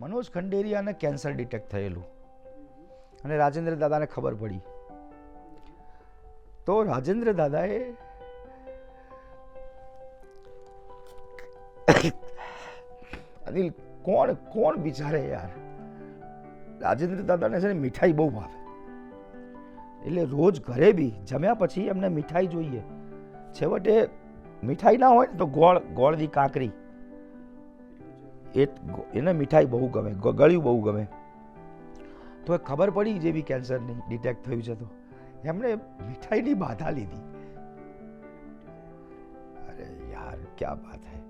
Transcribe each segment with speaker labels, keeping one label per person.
Speaker 1: Manoj ખંડેરિયાને cancer detect થયેલું અને રાજેન્દ્ર દાદાને ખબર પડી. તો રાજેન્દ્ર દાદાએ અનિલ કોણ કોણ વિચારે યાર, રાજેન્દ્ર દાદાને છે ને મીઠાઈ બહુ ભાવે, એટલે રોજ ઘરે બી જમ્યા પછી એમને મીઠાઈ જોઈએ. છેવટે મીઠાઈ ના હોય ને તો ગોળની કાંકરી, એને મીઠાઈ બહુ ગમે, ગળ્યું બહુ ગમે. તો ખબર પડી જેવી કેન્સરની ડિટેક્ટ થયું છે તો એમણે મીઠાઈની બાધા લીધી. અરે યાર ક્યા બાત હૈ.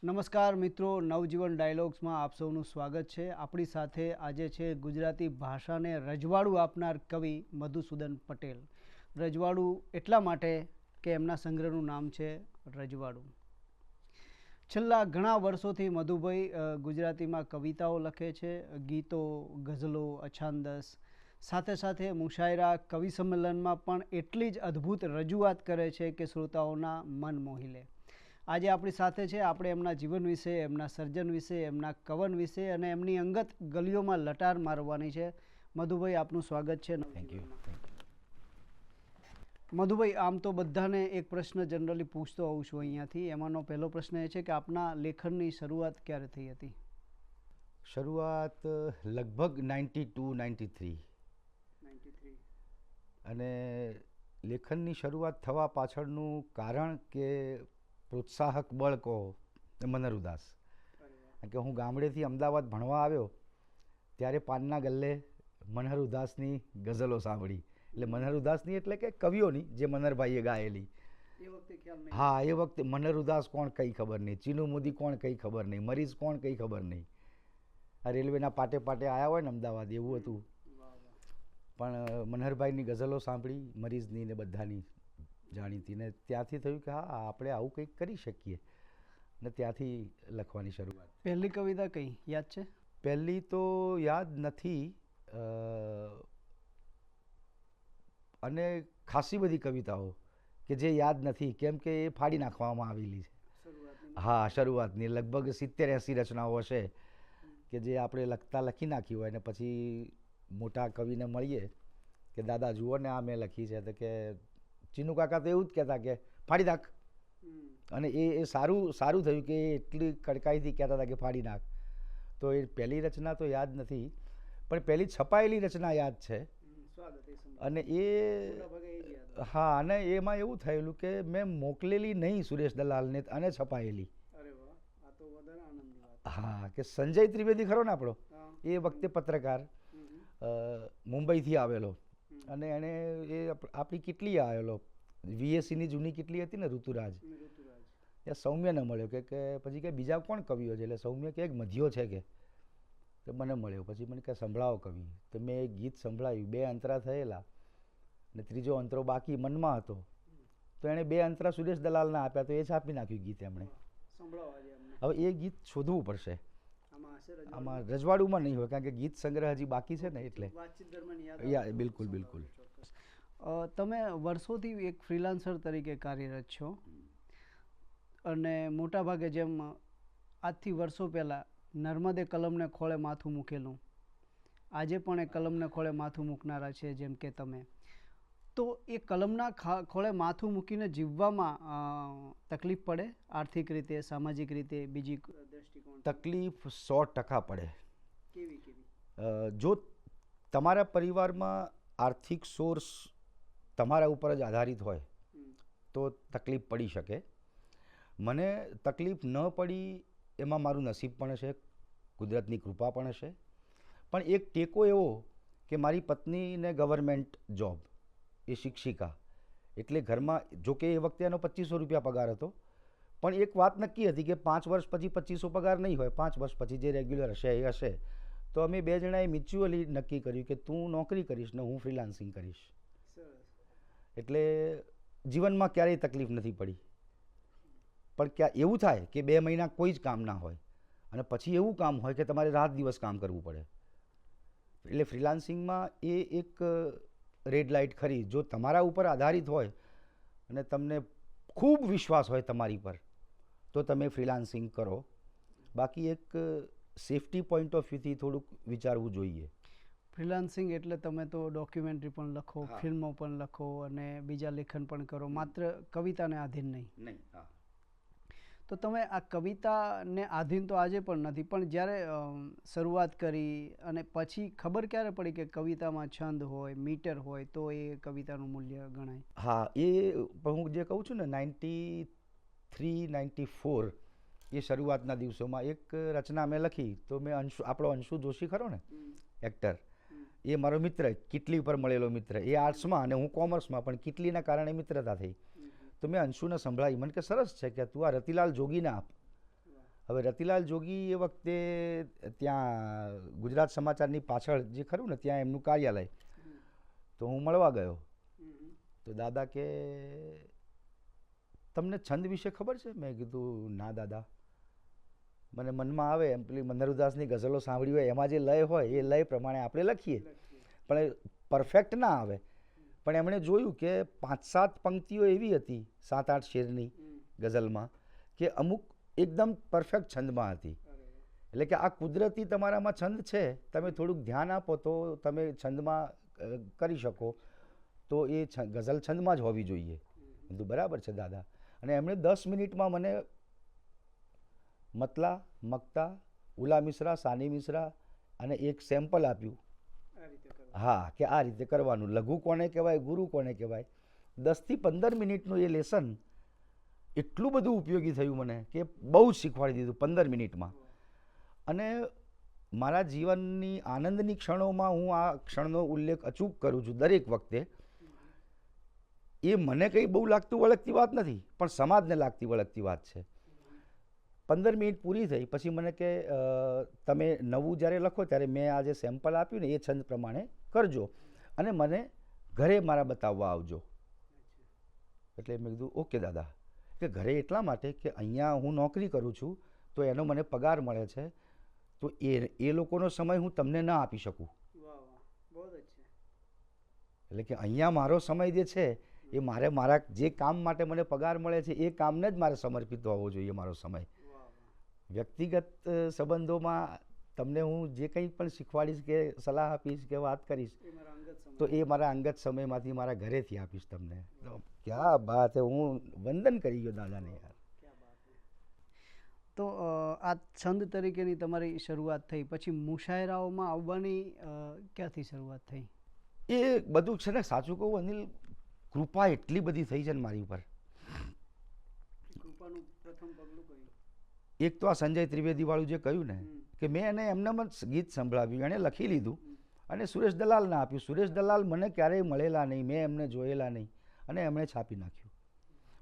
Speaker 2: નમસ્કાર મિત્રો, નવજીવન ડાયલોગ્સમાં આપ સૌનું સ્વાગત છે. આપણી સાથે આજે છે ગુજરાતી ભાષાને રજવાડું આપનાર કવિ મધુસૂદન પટેલ. રજવાડું એટલા માટે કે એમના સંગ્રહનું નામ છે રજવાડું. છેલ્લા ઘણા વર્ષોથી મધુભાઈ ગુજરાતીમાં કવિતાઓ લખે છે, ગીતો, ગઝલો, અછાંદસ, સાથે સાથે મુશાયરા, કવિ સંમેલનમાં પણ એટલી જ અદ્ભુત રજૂઆત કરે છે કે શ્રોતાઓના મન મોહી લે. આજે આપણી સાથે છે. આપણે એમના જીવન વિશે, એમના સર્જન વિશે, એમના કવન વિશે અને એમની અંગત ગલીઓમાં લટાર મારવાની છે. મધુભાઈ, આપનું સ્વાગત છે.
Speaker 1: Thank you.
Speaker 2: મધુભાઈ, આમ તો બધાને એક પ્રશ્ન જનરલી પૂછતો હોઉં છું અહીંયાથી. એમાંનો પહેલો પ્રશ્ન એ છે કે આપના લેખનની શરૂઆત ક્યારે થઈ હતી?
Speaker 1: શરૂઆત લગભગ 92-93 અને લેખનની શરૂઆત થવા પાછળનું કારણ કે પ્રોત્સાહક બળ કહો મનહર ઉદાસ. કે હું ગામડેથી અમદાવાદ ભણવા આવ્યો ત્યારે પાનના ગલ્લે મનહર ઉદાસની ગઝલો સાંભળી. એટલે મનહર ઉદાસની એટલે કે કવિઓની જે મનહરભાઈએ ગાયેલી. હા, એ વખતે મનહર ઉદાસ કોણ કંઈ ખબર નહીં, ચીનુ મોદી કોણ કંઈ ખબર નહીં, મરીઝ કોણ કંઈ ખબર નહીં. આ રેલવેના પાટે પાટે આવ્યા હોય ને અમદાવાદ એવું હતું. પણ મનહરભાઈની ગઝલો સાંભળી, મરીઝની ને બધાની જાણીતી, ને ત્યાંથી થયું કે હા આપણે આવું કંઈક કરી શકીએ, ને ત્યાંથી લખવાની શરૂઆત.
Speaker 2: પહેલી કવિતા કઈ યાદ છે?
Speaker 1: પહેલી તો યાદ નથી, અને ખાસી બધી કવિતાઓ કે જે યાદ નથી, કેમ કે એ ફાડી નાખવામાં આવેલી છે. હા, શરૂઆતની લગભગ 70-80 રચનાઓ હશે કે જે આપણે લખી નાખી હોય ને પછી મોટા કવિને મળીએ કે દાદા જુઓ ને આ મેં લખી છે, તો કે ચીનુ કાકા તો એવું જ કહેતા કે ફાડી નાખ. અને એ સારું થયું કે એટલી કડકાઈથી કહેતા હતા કે ફાડી નાખ. તો એ પહેલી રચના તો યાદ નથી, પણ પહેલી છપાયેલી રચના યાદ છે. અને એ હા, અને એમાં એવું થયેલું કે મેં મોકલેલી નહીં સુરેશ દલાલને અને છપાયેલી. હા, કે સંજય ત્રિવેદી ખરો ને આપણો, એ વખતે પત્રકાર મુંબઈથી આવેલો, અને એણે એ આપણી કેટલી આવેલો VACની જૂની કેટલી હતી ને ઋતુરાજ, એ સૌમ્યને મળ્યો કે પછી કે બીજા કોણ કવિઓ છે, એટલે સૌમ્ય કે એક મધ્યો છે કે, તો મને મળ્યો. પછી મને કે સંભળાવો કવિ, તો મેં એક ગીત સંભળાવ્યું. 2 અંતરા થયેલા ને ત્રીજો અંતરો બાકી મનમાં હતો, તો એણે 2 અંતરા સુરેશ દલાલના આપ્યા, તો એ છાપી નાખ્યું ગીત એમણે. હવે એ ગીત શોધવું પડશે, આમાં રજવાડુમાં નહીં હોય કારણ કે ગીત સંગ્રહ હજી બાકી છે ને, એટલે બિલકુલ.
Speaker 2: તમે વર્ષોથી એક ફ્રીલાન્સર તરીકે કાર્યરત છો, અને મોટાભાગે જેમ આજથી વર્ષો પહેલાં નર્મદે કલમને ખોળે માથું મૂકેલું, આજે પણ એ કલમને ખોળે માથું મૂકનારા છે જેમ કે તમે. તો એ કલમના ખોળે માથું મૂકીને જીવવામાં તકલીફ પડે? આર્થિક રીતે, સામાજિક રીતે, બીજી દ્રષ્ટિકોણ?
Speaker 1: તકલીફ 100% પડે. જો તમારા પરિવારમાં આર્થિક સોર્સ તમારા ઉપર જ આધારિત હોય તો તકલીફ પડી શકે. મને તકલીફ ન પડી એમાં મારું નસીબ પણ હશે, કુદરતની કૃપા પણ હશે. પણ એક ટેકો એવો કે મારી પત્નીને ગવર્મેન્ટ જોબ, એ શિક્ષિકા, એટલે ઘરમાં, જોકે એ વખતે એનો 2500 રૂપિયા પગાર હતો, પણ એક વાત નક્કી હતી કે 5 વર્ષ પછી 2500 પગાર નહીં હોય, 5 વર્ષ પછી જે રેગ્યુલર હશે એ હશે. તો અમે 2 જણાએ મ્યુચ્યુઅલી નક્કી કર્યું કે તું નોકરી કરીશ ને હું ફ્રીલાન્સિંગ કરીશ. એટલે જીવનમાં ક્યારેય તકલીફ નથી પડી. પણ ક્યાં એવું થાય કે 2 મહિના કોઈ જ કામ ના હોય અને પછી એવું કામ હોય કે તમારે રાત દિવસ કામ કરવું પડે. એટલે ફ્રીલાન્સિંગમાં એ એક રેડ લાઇટ ખરી. જો તમારા ઉપર આધારિત હોય અને તમને ખૂબ વિશ્વાસ હોય તમારી પર તો તમે ફ્રીલાન્સિંગ કરો, બાકી એક સેફટી પોઈન્ટ ઓફ વ્યૂથી થોડુંક વિચારવું જોઈએ.
Speaker 2: ફ્રીલાન્સિંગ એટલે તમે તો ડોક્યુમેન્ટરી પણ લખો,
Speaker 1: હા.
Speaker 2: ફિલ્મો પણ લખો અને બીજા લેખન પણ કરો, માત્ર કવિતાને આધીન નહીં.
Speaker 1: નહીં. હા.
Speaker 2: તો તમે આ કવિતાને આધીન તો આજે પણ નથી, પણ જ્યારે શરૂઆત કરી અને પછી ખબર ક્યારે પડી કે કવિતામાં છંદ હોય, મીટર હોય તો એ કવિતાનું મૂલ્ય ગણાય?
Speaker 1: હા, એ હું જે કહું છું ને 93-94 એ શરૂઆતના દિવસોમાં એક રચના મેં લખી. તો મેં આપણો અંશુ જોશી ખરો ને, એક્ટર, એ મારો મિત્ર, કિટલી પર મળેલો મિત્ર. એ આર્ટ્સમાં અને હું કોમર્સમાં, પણ કિટલીના કારણે મિત્રતા થઈ. તો મેં અંશુને સંભળાવી. મને કે સરસ છે કે તું આ રતિલાલ જોગીને આપ. હવે રતિલાલ જોગી એ વખતે ત્યાં ગુજરાત સમાચારની પાછળ જે ખરું ને ત્યાં એમનું કાર્યાલય, તો હું મળવા ગયો. તો દાદા કે તમને છંદ વિશે ખબર છે? મેં કીધું ના દાદા, મને મનમાં આવે એમ પેલી મનહરદાસની ગઝલો સાંભળી હોય એમાં જે લય હોય એ લય પ્રમાણે આપણે લખીએ, પણ પરફેક્ટ ના આવે. પણ એમણે જોયું કે 5-7 પંક્તિઓ એવી હતી 7-8 શેરની ગઝલમાં કે અમુક એકદમ પરફેક્ટ છંદમાં હતી. એટલે કે આ કુદરતી તમારામાં છંદ છે, તમે થોડુંક ધ્યાન આપો તો તમે છંદમાં કરી શકો, તો એ ગઝલ છંદમાં જ હોવી જોઈએ. કીધું બરાબર છે દાદા. અને એમણે 10 મિનિટમાં મને મતલા, મક્તા, ઉલા મિશ્રા, સાની મિશ્રા અને એક સેમ્પલ આપ્યું. હા, કે આ રીતે કરવાનું, લઘુ કોને કહેવાય, ગુરુ કોને કહેવાય. 10થી 15 મિનિટનું એ લેસન એટલું બધું ઉપયોગી થયું મને કે બહુ જ શીખવાડી દીધું 15 મિનિટમાં. અને મારા જીવનની આનંદની ક્ષણોમાં હું આ ક્ષણનો ઉલ્લેખ અચૂક કરું છું દરેક વખતે. એ મને કંઈ બહુ લાગતું વળગતી વાત નથી, પણ સમાજને લાગતી વળગતી વાત છે. 15 મિનિટ પૂરી થઈ પછી મને કે તમે નવું જ્યારે લખો ત્યારે મેં આ જે સેમ્પલ આપ્યું ને એ છંદ પ્રમાણે કરજો અને મને ઘરે મારા બતાવવા આવજો. એટલે મેં કીધું ઓકે દાદા. કે ઘરે એટલા માટે કે અહીંયા હું નોકરી કરું છું તો એનો મને પગાર મળે છે, તો એ લોકોનો સમય હું તમને ના આપી શકું. એટલે કે અહીંયા મારો સમય જે છે એ મારા જે કામ માટે મને પગાર મળે છે એ કામને જ મારે સમર્પિત હોવો જોઈએ મારો સમય. વ્યક્તિગત સંબંધોમાં તમને હું જે કંઈ પણ શીખવાડીશ કે સલાહ આપીશ કે વાત કરીશ તો એ મારા અંગત સમયમાંથી મારા ઘરેથી આપીશ તમને. ક્યાં બાત હે, હું વંદન કરી ગયો દાદાને યાર.
Speaker 2: તો આ છંદ તરીકેની તમારી શરૂઆત થઈ, પછી મુશાયરાઓમાં આવવાની ક્યાંથી શરૂઆત થઈ?
Speaker 1: એ બધું છે ને, સાચું કહું અનિલ, કૃપા એટલી બધી થઈ છે ને મારી ઉપર.
Speaker 2: કૃપાનું પ્રથમ પગલું કયું?
Speaker 1: એક તો આ સંજય ત્રિવેદી વાળું જે કહ્યું ને કે મેં એને એમનામ જ ગીત સંભળાવ્યું, એણે લખી લીધું અને સુરેશ દલાલને આપ્યું. સુરેશ દલાલ મને ક્યારેય મળેલા નહીં, મેં એમને જોયેલા નહીં અને એમણે છાપી નાખ્યું.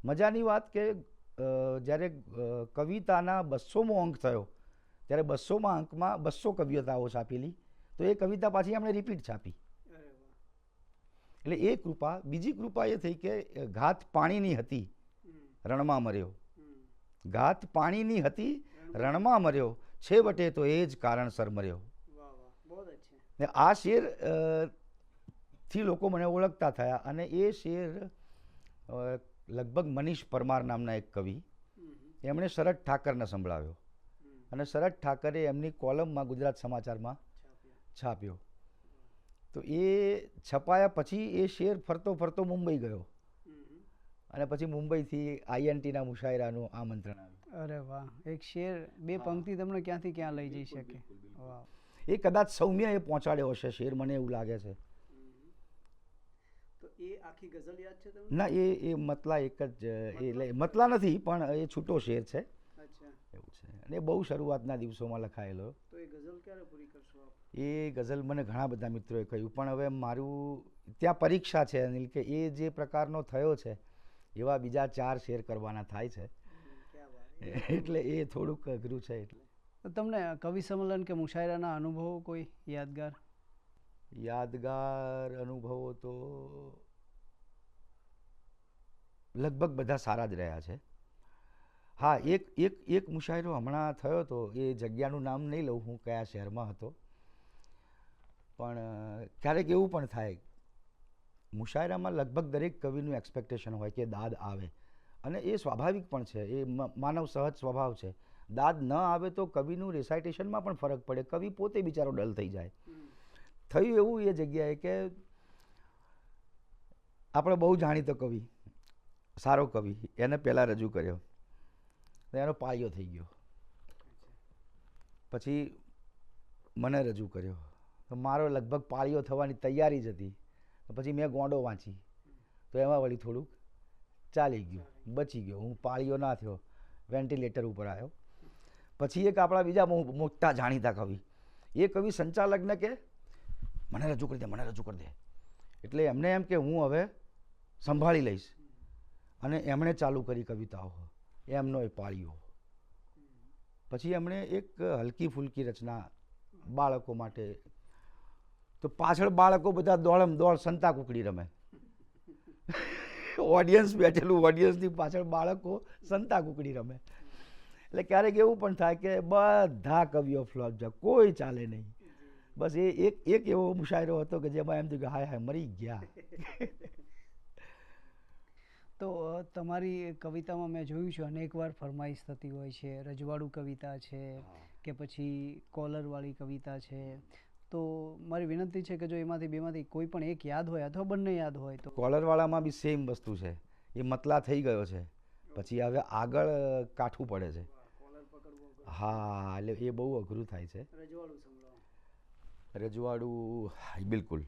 Speaker 1: મજાની વાત કે જ્યારે કવિતાના 200મો અંક થયો ત્યારે 200મા અંકમાં 200 કવિતાઓ છાપેલી, તો એ કવિતા પાછી એમણે રિપીટ છાપી. એટલે એ કૃપા. બીજી કૃપા એ થઈ કે ઘાત પાણીની હતી રણમાં મર્યો, ઘાત પાણીની હતી રણમાં મર્યો, છેવટે તો એ જ કારણસર મર્યો. ને આ શેર થી લોકો મને ઓળખતા થયા અને એ શેર લગભગ મનીષ પરમાર નામના એક કવિ, એમણે શરદ ઠાકરને સંભળાવ્યો અને શરદ ઠાકરે એમની કોલમમાં ગુજરાત સમાચારમાં છાપ્યો. તો એ છપાયા પછી એ શેર ફરતો ફરતો મુંબઈ ગયો અને પછી મુંબઈથી INTના મુશાયરાનું આમંત્રણ આવ્યું.
Speaker 2: અરે વાહ, એક શેર 2 પંક્તિ તમને ક્યાંથી ક્યાં લઈ જઈ શકે. વાહ.
Speaker 1: એ કદાચ સૌમ્ય એ પહોંચાડ્યો હશે શેર, મને એવું લાગે છે.
Speaker 2: તો એ આખી ગઝલ યાદ છે તમને?
Speaker 1: ના, એ મતલા એક જ, એટલે મતલા નથી પણ એ છૂટો શેર છે.
Speaker 2: અચ્છા,
Speaker 1: એવું છે. અને બહુ શરૂઆતના દિવસોમાં લખાયેલો.
Speaker 2: તો એ ગઝલ ક્યારે પૂરી કરશો આપ?
Speaker 1: એ ગઝલ મને ઘણા બધા મિત્રોએ કહ્યું, પણ હવે મારું ત્યાં પરીક્ષા છે અનિલ, કે એ જે પ્રકારનો થયો છે એવા બીજા 4 શેર કરવાના થાય છે, એટલે એ થોડુંક અઘરું છે. એટલે
Speaker 2: તો તમને કવિ સંમેલન કે મુશાયરાના અનુભવો કોઈ યાદગાર?
Speaker 1: યાદગાર અનુભવો તો લગભગ બધા સારા જ રહ્યા છે. હા, એક મુશાયરો હમણાં થયો હતો, એ જગ્યાનું નામ નહીં લઉં હું કયા શહેરમાં હતો, પણ ક્યારેક એવું પણ થાય મુશાયરામાં લગભગ દરેક કવિનું એક્સપેક્ટેશન હોય કે દાદ આવે અને એ સ્વાભાવિક પણ છે, એ માનવ સહજ સ્વભાવ છે. દાદ ન આવે તો કવિનું રિસાઇટેશનમાં પણ ફરક પડે, કવિ પોતે બિચારો ડલ થઈ જાય. થયું એવું એ જગ્યાએ કે આપણે બહુ જાણીતો કવિ, સારો કવિ, એને પહેલાં રજૂ કર્યો, એનો પાળિયો થઈ ગયો. પછી મને રજૂ કર્યો, તો મારો લગભગ પાળિયો થવાની તૈયારી જ હતી. પછી મેં ગોંડો વાંચી, તો એમાં વળી થોડુંક ચાલી ગયું, બચી ગયો. હું પાળિયો ના થયો, વેન્ટિલેટર ઉપર આવ્યો. પછી એક આપણા બીજા મોટા જાણીતા કવિ, એ કવિ સંચાલકને કે મને રજૂ કરી દે, મને રજૂ કરી દે. એટલે એમને એમ કે હું હવે સંભાળી લઈશ, અને એમણે ચાલુ કરી કવિતાઓ, એમનો એ પાળિયો. પછી એમણે એક હલકી ફૂલકી રચના બાળકો માટે, તો પાછળ બાળકો બધા દોડમ દોડ સંતા કુકડી રમે. ઓડિયન્સ બેઠેલું, ઓડિયન્સની પાછળ બાળકો સંતા કુકડી રમે. એટલે ક્યારેક એવું પણ થાય કે બધા કવિઓ ફ્લોપ જાય, કોઈ ચાલે નહીં. બસ એ એક એવો મુશાયરો હતો કે જેમાં એમ થયું કે હાય હાય મરી ગયા.
Speaker 2: તો તમારી કવિતામાં મેં જોયું છે અનેકવાર ફરમાઈશ થતી હોય છે, રજવાડું કવિતા છે કે પછી કોલરવાળી કવિતા છે. તો મારી વિનંતી છે કે જો એમાંથી બેમાંથી કોઈ પણ એક યાદ હોય અથવા બંને યાદ હોય તો.
Speaker 1: કોલરવાળામાં બી સેમ વસ્તુ છે, એ મતલા થઈ ગયો છે, પછી હવે આગળ કાઠું પડે છે. હા, એટલે એ બહુ અઘરું થાય છે. રજવાડું બિલકુલ,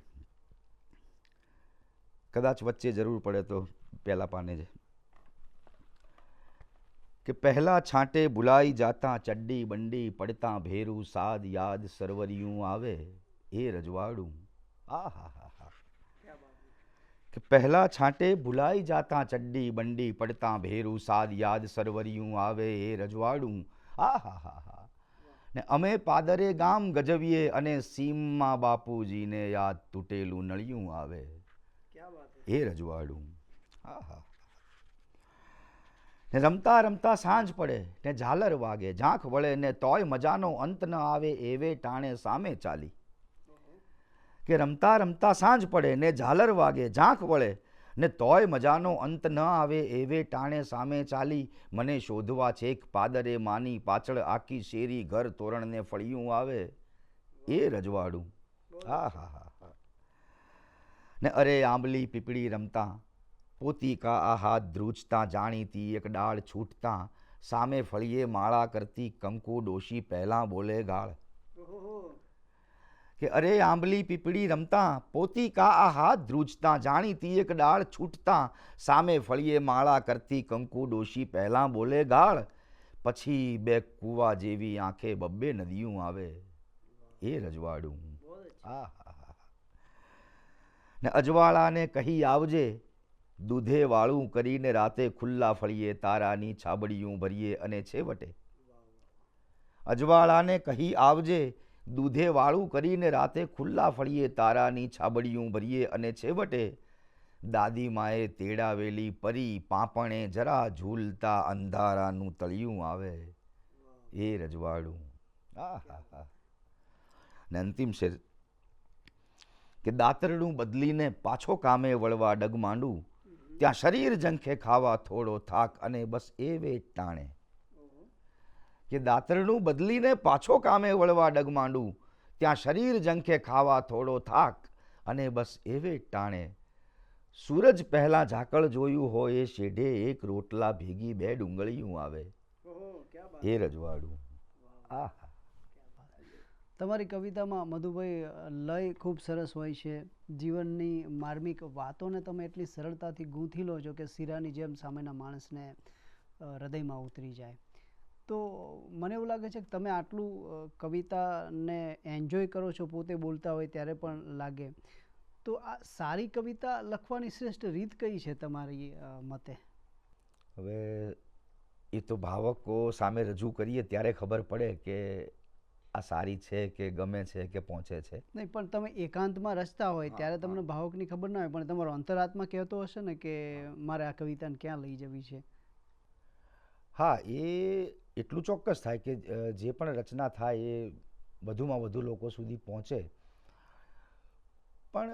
Speaker 1: કદાચ વચ્ચે જરૂર પડે તો પહેલા પાને છે કે પહેલા છાંટે ભુલાઈ જાતા ચડ્ડી બંડી પડતા ભેરું સાદ યાદ સરવરિયું આવે એ રજવાડું. આ હા હા હા, કે પહેલા છાંટે ભુલાઈ જાતા ચડ્ડી બંડી પડતા ભેરું સાદ યાદ સરવરિયું આવે એ રજવાડું. આ હા હા હા, ને અમે પાદરે ગામ ગજવીએ અને સીમમાં બાપુજીને યાદ તૂટેલું નળિયું આવે એ રજવાડું. હા હા, ને રમતા રમતા સાંજ પડે ને ઝાલર વાગે, ઝાંખ વળે ને તોય મજાનો અંત ન આવે એવે ટાણે સામે ચાલી. કે રમતા રમતા સાંજ પડે ને ઝાલર વાગે, ઝાંખ વળે ને તોય મજાનો અંત ન આવે એવે ટાણે સામે ચાલી. મને શોધવા છેક પાદરે માની પાછળ આખી શેરી ઘર તોરણને ફળિયું આવે એ રજવાડું. હા હા હા, ને અરે આંબલી પીપળી રમતા પોતી કા આ હાથ ધ્રુજતા જાણીતી એક ડાળ છૂટતા સામે ફળીએ માળા કરતી કંકુ ડોશી પહેલા બોલે ગાળ. કે અરે આંબલી પીપળી રમતા પોતી કા આ હાથ ધ્રુજતા જાણીતી એક ડાળ છૂટતા સામે ફળીએ માળા કરતી કંકુ ડોશી પહેલા બોલે ગાળ. પછી બે કુવા જેવી આંખે બબ્બે નદીયું આવે એ રજવાડું. આ હા હા, ને અજવાળાને કહી આવજે દૂધે વાળું કરીને રાતે ખુલ્લા ફળીએ તારાની છાબડીયું ભરીએ અને છેવટે. અજવાળાને કહી આવજે દૂધે વાળું કરીને રાતે ખુલ્લા ફળીએ તારાની છાબડીયું ભરીએ અને છેવટે દાદી માએ તેડાવેલી પરી પાંપણે જરા ઝૂલતા અંધારાનું તળિયું આવે એ રજવાડું. હા હા હા, ને અંતિમ શેર કે દાતરડું બદલીને પાછો કામે વળવા ડગ માંડું ત્યાં શરીર ઝંખે ખાવા થોડો થાક અને બસ એવે ટાણે. કે દાતરડું બદલીને પાછો કામે વળવા ડગ માંડું ત્યાં શરીર ઝંખે ખાવા થોડો થાક અને બસ એવે ટાણે. સૂરજ પહેલા ઝાકળ જોયું હોય એ શેઢે એક રોટલા ભેગી બે ડુંગળીયું આવે એ રજવાડું. આ
Speaker 2: તમારી કવિતામાં મધુભાઈ લય ખૂબ સરસ હોય છે, જીવનની માર્મિક વાતોને તમે એટલી સરળતાથી ગૂંથી લો છો કે શીરાની જેમ સામેના માણસને હૃદયમાં ઉતરી જાય. તો મને એવું લાગે છે કે તમે આટલું કવિતાને એન્જોય કરો છો, પોતે બોલતા હોય ત્યારે પણ લાગે. તો આ સારી કવિતા લખવાની શ્રેષ્ઠ રીત કઈ છે તમારી મતે?
Speaker 1: હવે એ તો ભાવકો સામે રજૂ કરીએ ત્યારે ખબર પડે કે આ સારી છે કે ગમે છે કે પહોંચે છે.
Speaker 2: નહીં, પણ તમે એકાંતમાં રચતા હોય ત્યારે તમને ભાવકની ખબર ના હોય, પણ તમારો અંતરાત્મા કહેતો હશે ને કે મારે આ કવિતાને ક્યાં લઈ જવી છે.
Speaker 1: હા, એ એટલું ચોક્કસ થાય કે જે પણ રચના થાય એ વધુમાં વધુ લોકો સુધી પહોંચે. પણ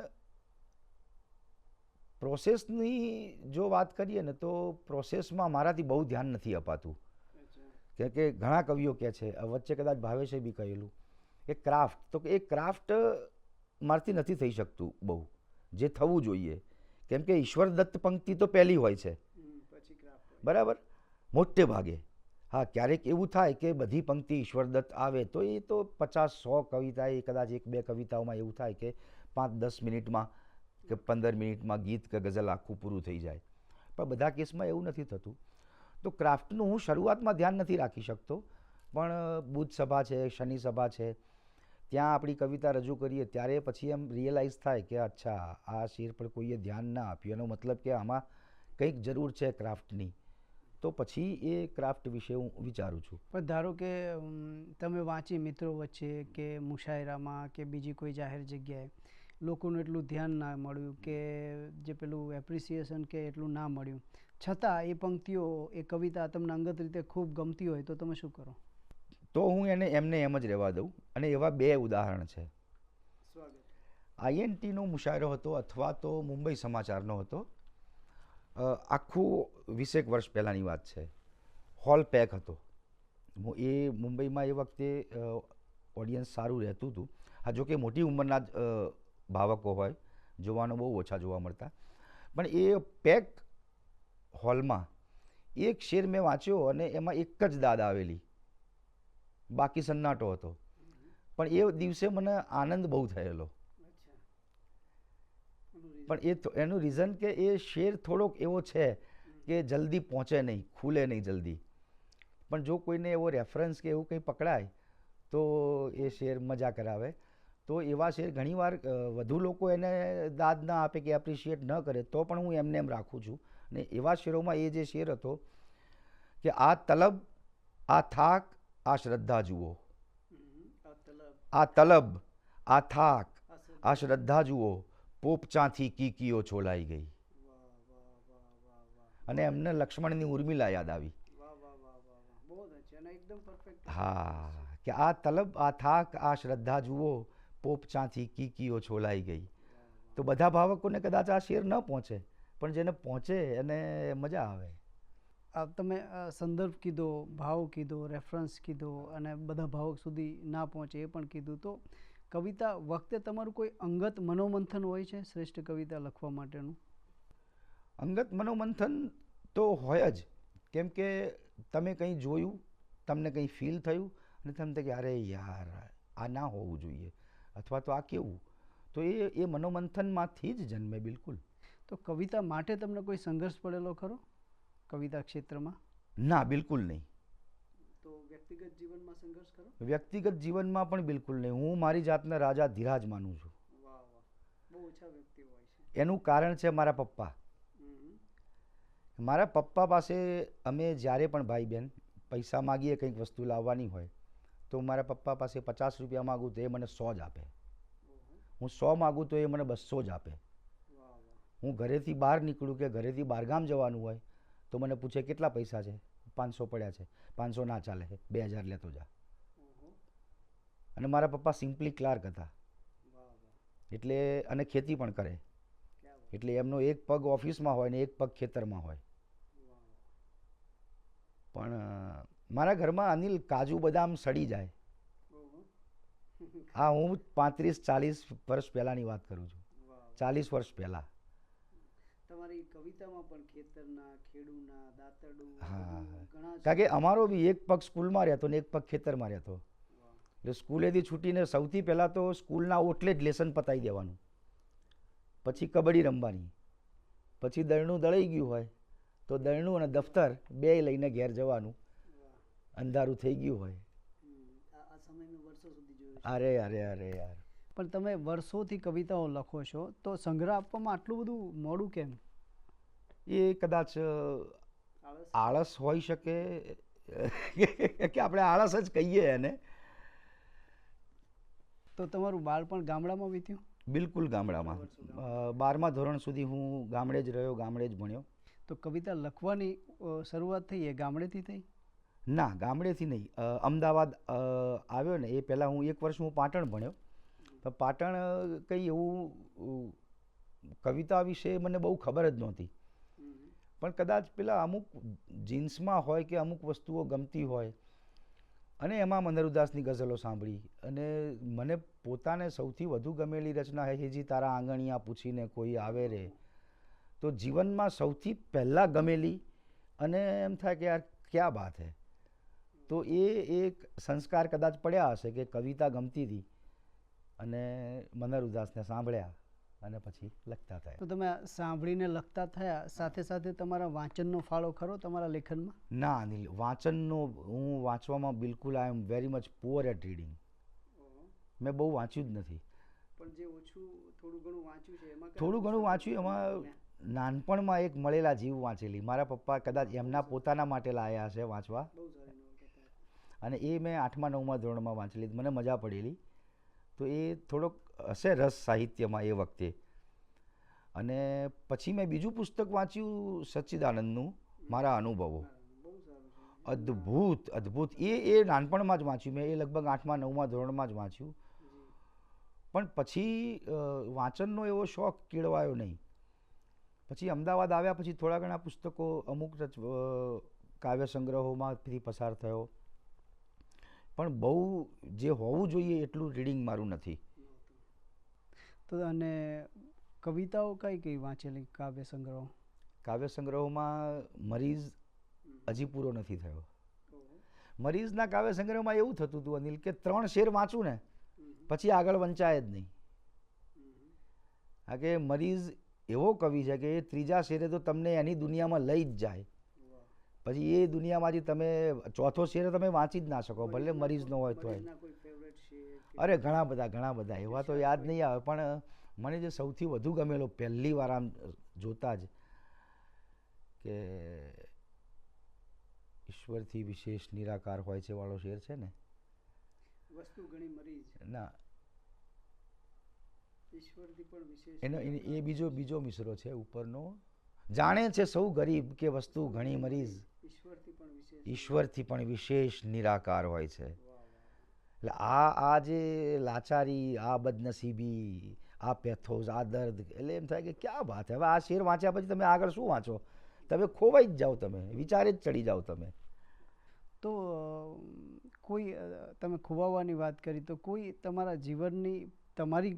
Speaker 1: પ્રોસેસની જો વાત કરીએ ને તો પ્રોસેસમાં મારાથી બહુ ધ્યાન નથી અપાતું. કે ઘણા કવિઓ કહે છે, વચ્ચે કદાચ ભાવેશે બી કહેલું કે ક્રાફ્ટ, તો એ ક્રાફ્ટ મારાથી નથી થઈ શકતું બહુ જે થવું જોઈએ. કેમ કે ઈશ્વર દત્ત પંક્તિ તો પહેલી હોય છે, બરાબર, મોટે ભાગે. હા, ક્યારેક એવું થાય કે બધી પંક્તિ ઈશ્વરદત્ત આવે તો એ તો 50-100 કવિતા, એ કદાચ 1-2 કવિતાઓમાં એવું થાય કે 5-10 મિનિટમાં કે 15 મિનિટમાં ગીત કે ગઝલ આખું પૂરું થઈ જાય. પણ બધા કેસમાં એવું નથી થતું. તો ક્રાફ્ટનું હું શરૂઆતમાં ધ્યાન નથી રાખી શકતો, પણ બુધ સભા છે, શનિ સભા છે, ત્યાં આપણી કવિતા રજૂ કરીએ ત્યારે પછી એમ રિયલાઇઝ થાય કે અચ્છા, આ શેર પર કોઈએ ધ્યાન ના આપ્યું, એનો મતલબ કે આમાં કંઈક જરૂર છે ક્રાફ્ટની. તો પછી એ ક્રાફ્ટ વિશે હું વિચારું છું.
Speaker 2: પણ ધારો કે તમે વાંચી મિત્રો વચ્ચે કે મુશાયરામાં કે બીજી કોઈ જાહેર જગ્યાએ લોકોનું એટલું ધ્યાન ના મળ્યું કે જે પેલું એપ્રિસિએશન કે એટલું ના મળ્યું, છતાં એ પંક્તિઓ, એ કવિતા તમને અંગત રીતે ખૂબ ગમતી હોય તો તમે શું કરો?
Speaker 1: તો હું એને એમને એમ જ રહેવા દઉં. અને એવા 2 ઉદાહરણ છે. INTનો મુશાયરો હતો અથવા તો મુંબઈ સમાચારનો હતો. આખું 20 વર્ષ પહેલાંની વાત છે. હોલ પેક હતો. એ મુંબઈમાં એ વખતે ઓડિયન્સ સારું રહેતું હતું. હા, જો કે મોટી ઉંમરના જ ભાવકો હોય, જોવાનો બહુ ઓછા જોવા મળતા. પણ એ પેક હોલમાં એક શેર મેં વાંચ્યો અને એમાં એક જ દાદ આવેલી, બાકી સન્નાટો હતો. પણ એ દિવસે મને આનંદ બહુ થયેલો. પણ એનું રીઝન કે એ શેર થોડોક એવો છે કે જલ્દી પહોંચે નહીં, ખુલે નહીં જલ્દી. પણ જો કોઈને એવો રેફરન્સ કે એવું કંઈ પકડાય તો એ શેર મજા કરાવે. તો એવા શેર ઘણીવાર વધુ લોકો એને દાદ ના આપે કે એપ્રિશિએટ ન કરે તો પણ હું એમને એમ રાખું છું. ને એવા શેરોમાં એ જે શેર હતો કે આ તલબ, આ થાક, આ શ્રદ્ધા જુઓ. આ તલબ, આ થાક, આ શ્રદ્ધા જુઓ, પોપ ચાંથી કીકીઓ છોલાઈ ગઈ. અને એમને લક્ષ્મણની ઉર્મિલા યાદ આવી. હા, કે આ તલબ, આ થાક, આ શ્રદ્ધા જુઓ, પોપ ચાંથી કીકીઓ છોલાઈ ગઈ. તો બધા ભાવકોને કદાચ આ શેર ન પહોંચે, પણ જેને પહોંચે એને મજા આવે.
Speaker 2: તમે સંદર્ભ કીધો, ભાવ કીધો, રેફરન્સ કીધો અને બધા ભાવક સુધી ના પહોંચે એ પણ કીધું. તો કવિતા વખતે તમારું કોઈ અંગત મનોમંથન હોય છે શ્રેષ્ઠ કવિતા લખવા માટેનું?
Speaker 1: અંગત મનોમંથન તો હોય જ. કેમ કે તમે કંઈ જોયું, તમને કંઈ ફીલ થયું અને તમને કે અરે યાર, આ ના હોવું જોઈએ, અથવા તો આ કેવું. તો એ મનોમંથનમાંથી જ જન્મે. બિલકુલ.
Speaker 2: તો કવિતા માટે તમને કોઈ સંઘર્ષ પડેલો ખરો કવિતા ક્ષેત્રમાં?
Speaker 1: ના, બિલકુલ નહીં.
Speaker 2: તો વ્યક્તિગત જીવનમાં સંઘર્ષ ખરો?
Speaker 1: વ્યક્તિગત જીવનમાં પણ બિલકુલ નહીં. હું મારી જાતને રાજા ધીરાજ માનું છું.
Speaker 2: વાહ વાહ, બહુ ઓછા વ્યક્તિઓ હોય છે.
Speaker 1: એનું કારણ છે મારા પપ્પા. મારા પપ્પા પાસે અમે જ્યારે પણ ભાઈ બહેન પૈસા માગીએ, કંઈક વસ્તુ લાવવાની હોય, તો મારા પપ્પા પાસે 50 રૂપિયા માગું તો એ મને 100 જ આપે. હું 100 માગું તો એ મને 200 જ આપે. હું ઘરેથી બહાર નીકળું કે ઘરેથી બહારગામ જવાનું હોય તો મને પૂછે કેટલા પૈસા છે? 500 પડ્યા છે. 500 ના ચાલે, 2000 લેતો જા. અને મારા પપ્પા સિમ્પલી ક્લાર્ક હતા. એટલે અને ખેતી પણ કરે. એટલે એમનો એક પગ ઓફિસમાં હોય ને એક પગ ખેતરમાં હોય. પણ મારા ઘરમાં અનિલ કાજુ બદામ સડી જાય. હા, હું 35-40 વર્ષ પહેલાંની વાત કરું છું. 40 વર્ષ પહેલાં.
Speaker 2: તમારી કવિતામાં પણ ખેતરના, ખેડૂના, દાતરડું,
Speaker 1: હા,
Speaker 2: ઘણા
Speaker 1: કારણ કે અમારો બી એક પગ સ્કૂલમાં રહેતો ને એક પગ ખેતરમાં રહેતો. એટલે સ્કૂલેથી છૂટીને સૌથી પહેલાં તો સ્કૂલના ઓટલે જ લેસન પતાવી દેવાનું, પછી કબડ્ડી રમવાની, પછી દળનું દળાઈ ગયું હોય તો દળનું અને દફતર બે લઈને ઘેર જવાનું, અંધારું થઈ ગયું હોય.
Speaker 2: આ સમય મેં વર્ષો સુધી જોયું.
Speaker 1: અરે અરે અરે યાર.
Speaker 2: પણ તમે વર્ષોથી કવિતાઓ લખો છો તો સંગ્રહ આપવામાં આટલું બધું મોડું કેમ?
Speaker 1: એ કદાચ આળસ હોઈ શકે કે આપણે આળસ જ કહીએ એને.
Speaker 2: તો તમારું બાળપણ ગામડામાં વીત્યું?
Speaker 1: બિલકુલ ગામડામાં. 12મા ધોરણ સુધી હું ગામડે જ રહ્યો, ગામડે જ ભણ્યો.
Speaker 2: તો કવિતા લખવાની શરૂઆત થઈ એ ગામડેથી થઈ?
Speaker 1: ના, ગામડેથી નહીં. અમદાવાદ આવ્યો ને એ પહેલાં હું 1 વર્ષ હું પાટણ ભણ્યો. તો પાટણ કંઈ એવું કવિતા વિશે મને બહુ ખબર જ નહોતી, પણ કદાચ પેલા અમુક જીન્સમાં હોય કે અમુક વસ્તુઓ ગમતી હોય અને એમાં મનરુદાસની ગઝલો સાંભળી અને મને પોતાને સૌથી વધુ ગમેલી રચના હેજી તારા આંગણિયા પૂછીને કોઈ આવે રે, તો જીવનમાં સૌથી પહેલાં ગમેલી અને એમ થાય કે યાર ક્યાં બાત હે. તો એ એક સંસ્કાર કદાચ પડ્યા હશે કે કવિતા ગમતી હતી અને મનરુદાસને સાંભળ્યા અને પછી લખતા થયા.
Speaker 2: તો તમે સાંભળીને લખતા થયા, સાથે સાથે તમારા વાંચનનો ફાળો ખરો તમારા લેખનમાં?
Speaker 1: ના અનિલ, વાંચનનો હું વાંચવામાં બિલકુલ I am very much poor at reading. મેં બહુ વાંચ્યું જ નથી.
Speaker 2: પણ જે ઓછું થોડું ઘણું વાંચ્યું છે એમાં
Speaker 1: થોડું ઘણું વાંચ્યું એમાં નાનપણમાં એક મળેલા જીવ વાંચેલી. મારા પપ્પા કદાચ એમના પોતાના માટે લાયા હશે વાંચવા, અને એ મેં 8મા 9મા ધોરણમાં વાંચેલી, મને મજા પડેલી. તો એ થોડોક હશે રસ સાહિત્યમાં એ વખતે. અને પછી મેં બીજું પુસ્તક વાંચ્યું સચ્ચિદાનંદનું, મારા અનુભવો. અદ્ભુત અદ્ભુત. એ નાનપણમાં જ વાંચ્યું મેં, એ લગભગ 8મા 9મા ધોરણમાં જ વાંચ્યું. પણ પછી વાંચનનો એવો શોખ કેળવાયો નહીં. પછી અમદાવાદ આવ્યા પછી થોડા ઘણા પુસ્તકો અમુક કાવ્ય સંગ્રહોમાંથી પસાર થયો, પણ બહુ જે હોવું જોઈએ એટલું રીડિંગ મારું નથી.
Speaker 2: તો અને કવિતાઓ કઈ કઈ વાંચેલી કાવ્ય સંગ્રહો?
Speaker 1: કાવ્ય સંગ્રહોમાં મરીઝ હજી પૂરો નથી થયો. મરીઝના કાવ્ય સંગ્રહમાં એવું થતું હતું અનિલ કે 3 શેર વાંચું ને પછી આગળ વંચાય જ નહીં. હા, કે મરીઝ એવો કવિ છે કે એ 3જા શેરે તો તમને એની દુનિયામાં લઈ જ જાય, પછી એ દુનિયામાંથી તમે 4થો શેર તમે વાંચી જ ના શકો, ભલે મરીઝ નો હોય તો. અરે ઘણા બધા એવા તો યાદ નહીં આવે, પણ મને જે સૌથી વધુ ગમેલો પહેલી વાર આમ જોતા જ કે ઈશ્વરથી વિશેષ નિરાકાર હોય છે વાળો શેર છે ને,
Speaker 2: વસ્તુ ઘણી મરીજ
Speaker 1: ના
Speaker 2: ઈશ્વરથી પણ વિશેષ
Speaker 1: એનો એ બીજો મિસરો છે ઉપરનો, જાણે છે સૌ ગરીબ કે વસ્તુ ઘણી મરીઝ, ઈશ્વરથી પણ વિશેષ નિરાકાર હોય છે. એટલે આ જે લાચારી, આ બદનસીબી, આ પેથોસ, આ દર્દ, એટલે એમ થાય કે ક્યાં વાત. હવે આ શેર વાંચ્યા પછી તમે આગળ શું વાંચો? તમે ખોવાઈ જ જાઓ, તમે વિચારે જ ચડી જાઓ તમે.
Speaker 2: તો કોઈ તમે ખોવાવાની વાત કરી, તો કોઈ તમારા જીવનની, તમારી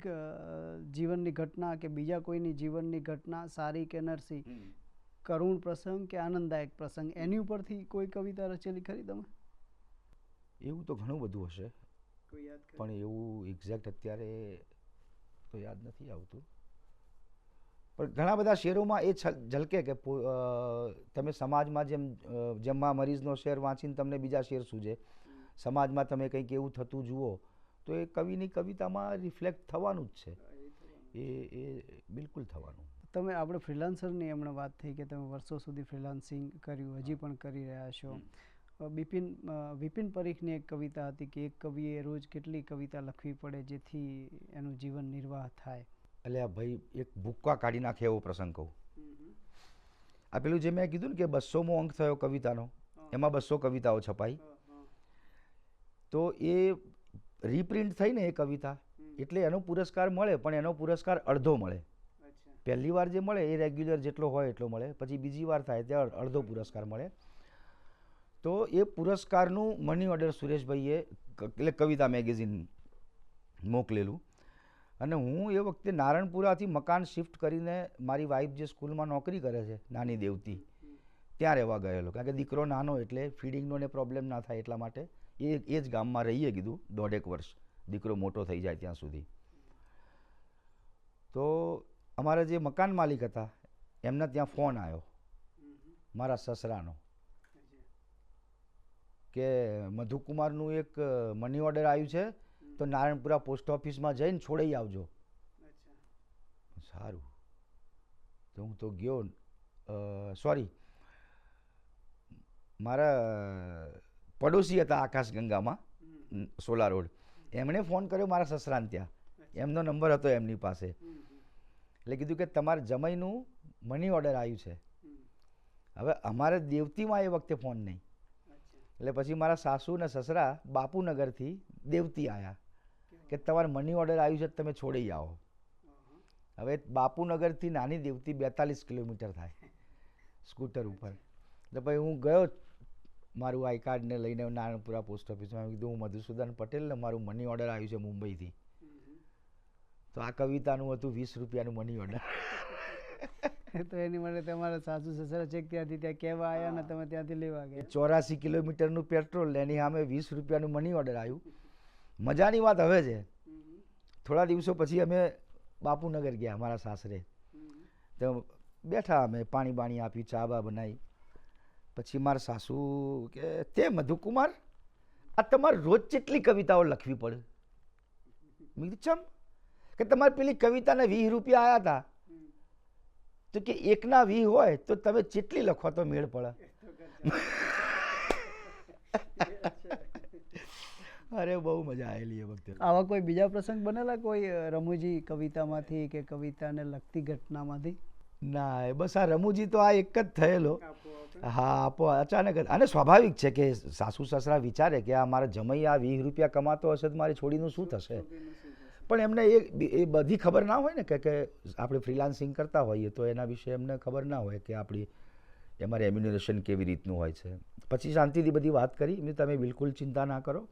Speaker 2: જીવનની ઘટના કે બીજા કોઈની જીવનની ઘટના, સારી કે નરસી, કરુણ પ્રસંગ કે આનંદદાયક પ્રસંગ, એની ઉપરથી કોઈ કવિતા રચેલી ખરી તમે?
Speaker 1: એવું તો ઘણું બધું હશે, પણ એવું એક્ઝેક્ટ અત્યારે તો યાદ નથી આવતું. પણ ઘણા બધા શેરોમાં એ ઝલકે કે તમે સમાજમાં જેમમાં મરીઝનો શેર વાંચીને તમને બીજા શેર સૂજે, સમાજમાં તમે કંઈક એવું થતું જુઓ તો એ કવિની કવિતામાં રિફ્લેક્ટ થવાનું જ છે. એ બિલકુલ થવાનું.
Speaker 2: તમે આપણે ફ્રીલાન્સરની હમણાં વાત થઈ કે તમે વર્ષો સુધી ફ્રીલાન્સિંગ કર્યું, હજી પણ કરી રહ્યા છો. વિપિન પરીખની એક કવિતા હતી કે એક કવિએ રોજ કેટલી કવિતા લખવી પડે જેથી એનું જીવન નિર્વાહ થાય.
Speaker 1: એટલે ભાઈ એક ભૂક્કા કાઢી નાખે એવો પ્રસંગ કહું. આ પેલું જે મેં કીધું ને કે 200મો અંક થયો કવિતાનો, એમાં 200 કવિતાઓ છપાઈ, તો એ રીપ્રિન્ટ થઈ ને એ કવિતા, એટલે એનો પુરસ્કાર મળે, પણ એનો પુરસ્કાર અડધો મળે. પહેલી વાર જે મળે એ રેગ્યુલર જેટલો હોય એટલો મળે, પછી બીજી વાર થાય ત્યારે અડધો પુરસ્કાર મળે. તો એ પુરસ્કારનું મની ઓર્ડર સુરેશભાઈએ એટલે કવિતા મેગેઝિન મોકલેલું. અને હું એ વખતે નારણપુરાથી મકાન શિફ્ટ કરીને મારી વાઈફ જે સ્કૂલમાં નોકરી કરે છે નાની દેવતી, ત્યાં રહેવા ગયેલો, કારણ કે દીકરો નાનો એટલે ફીડિંગનો ને પ્રોબ્લેમ ના થાય એટલા માટે એ જ ગામમાં રહીએ કીધું 1.5 વર્ષ, દીકરો મોટો થઈ જાય ત્યાં સુધી. તો અમારા જે મકાન માલિક હતા એમના ત્યાં ફોન આવ્યો મારા સસરાનો કે મધુકુમારનું એક મની ઓર્ડર આવ્યું છે, તો નારણપુરા પોસ્ટ ઓફિસમાં જઈને છોડાઈ આવજો. સારું, તો હું તો ગયો. સોરી, મારા પડોશી હતા આકાશગંગામાં, સોલા રોડ, એમણે ફોન કર્યો મારા સસરાને ત્યાં, એમનો નંબર હતો એમની પાસે. એટલે કીધું કે તમારા જમાઈનું મની ઓર્ડર આવ્યું છે. હવે અમારે દેવતીમાં એ વખતે ફોન નહીં, એટલે પછી મારા સાસુ ને સસરા બાપુનગરથી દેવતી આવ્યા કે તમારે મની ઓર્ડર આવ્યું છે તમે છોડી આવો. હવે બાપુનગરથી નાની દેવતી 42 કિલોમીટર થાય સ્કૂટર ઉપર. તો પછી હું ગયો મારું આઈ કાર્ડને લઈને નારણપુરા પોસ્ટ ઓફિસમાં. કીધું હું મધુસૂદન પટેલ ને મારું મની ઓર્ડર આવ્યું છે મુંબઈથી. તો આ કવિતાનું હતું 20 રૂપિયાનું મની ઓર્ડર.
Speaker 2: તો એની માટે તમારા સાસુ સસરા છેક ત્યાંથી ત્યાં કહેવા આવ્યા ને તમે ત્યાંથી લેવા ગયા.
Speaker 1: 84 કિલોમીટરનું પેટ્રોલ એની સામે 20 રૂપિયાનું મની ઓર્ડર આવ્યું. મજાની વાત હવે છે, થોડા દિવસો પછી અમે બાપુનગર ગયા મારા સાસરે. તો બેઠા અમે, પાણી બાણી આપી, ચા બા બનાવી. પછી મારા સાસુ કે તે મધુકુમાર આ તમારે રોજ કેટલી કવિતાઓ લખવી પડે? મેં કીધું ચમ? કે તમારે પેલી કવિતાને 20 રૂપિયા આવ્યા હતા તો કે એકના 20 હોય તો તમે જેટલી લખો તો મેળ પડે. અરે બહુ મજા આવેલી એ વખતે.
Speaker 2: આવા કોઈ બીજા પ્રસંગ બનેલા કોઈ રમૂજી કવિતામાંથી કે કવિતાને લગતી ઘટનામાંથી?
Speaker 1: ના, એ બસ આ રમૂજી તો આ એક જ થયેલો. હા, આપો અચાનક જ. અને સ્વાભાવિક છે કે સાસુ સસરા વિચારે કે આ મારા જમાઈ આ 20 રૂપિયા કમાતો હશે તો મારી છોડીનું શું થશે. પણ એમને એ બધી ખબર ના હોય ને કે આપણે ફ્રીલાન્સિંગ કરતા હોઈએ તો એના વિશે એમને ખબર ના હોય કે આપણી એમાં રેમ્યુનરેશન કેવી રીતનું હોય છે. પછી શાંતિથી બધી વાત કરી, તમે બિલકુલ ચિંતા ના કરો.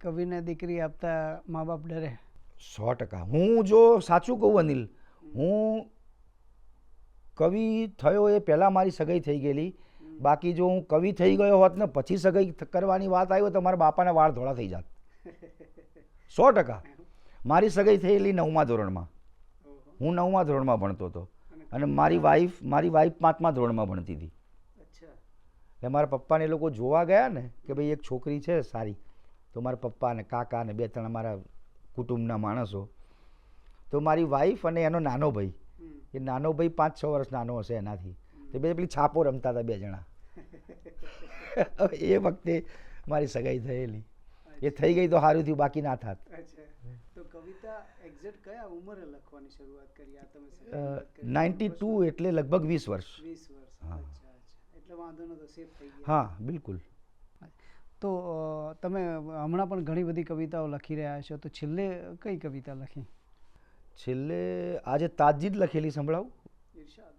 Speaker 2: કવિને દીકરી આપતા મા બાપ ડરે?
Speaker 1: 100%. હું જો સાચું કહું અનિલ, હું કવિ થયો એ પહેલાં મારી સગાઈ થઈ ગયેલી. બાકી જો હું કવિ થઈ ગયો હોત ને પછી સગાઈ કરવાની વાત આવી તો મારા બાપાના વાળ ધોળા થઈ જાત. 100%. મારી સગાઈ થયેલી 9મા ધોરણમાં. હું 9મા ધોરણમાં ભણતો હતો અને મારી વાઈફ 5મા ધોરણમાં ભણતી હતી. એટલે મારા પપ્પાને એ લોકો જોવા ગયા ને કે ભાઈ એક છોકરી છે સારી, તો મારા પપ્પા અને કાકા અને 2-3 અમારા કુટુંબના માણસો, તો મારી વાઈફ અને એનો નાનો ભાઈ, એ નાનો ભાઈ 5-6 વર્ષ નાનો હશે એનાથી, તો બે પેલી છાપો રમતા હતા 2 જણા. એ વખતે મારી સગાઈ થયેલી. એ થઈ ગઈ તો સારું થયું, બાકી ના થાત.
Speaker 2: તો કવિતા એક્ઝેક્ટ કયા ઉંમરે લખવાની શરૂઆત કરી? આ તમે
Speaker 1: 92 એટલે લગભગ 20 વર્ષ.
Speaker 2: 20 વર્ષ. અચ્છા. એટલે વાંધો નતો, સેફ થઈ ગયા.
Speaker 1: હા, બિલકુલ.
Speaker 2: તો તમે હમણાં પણ ઘણી બધી કવિતાઓ લખી રહ્યા છો, તો છેલ્લે કઈ કવિતા લખી?
Speaker 1: છેલ્લે આજે તાજી જ લખેલી સંભળાવું.
Speaker 2: ઇરશાદ.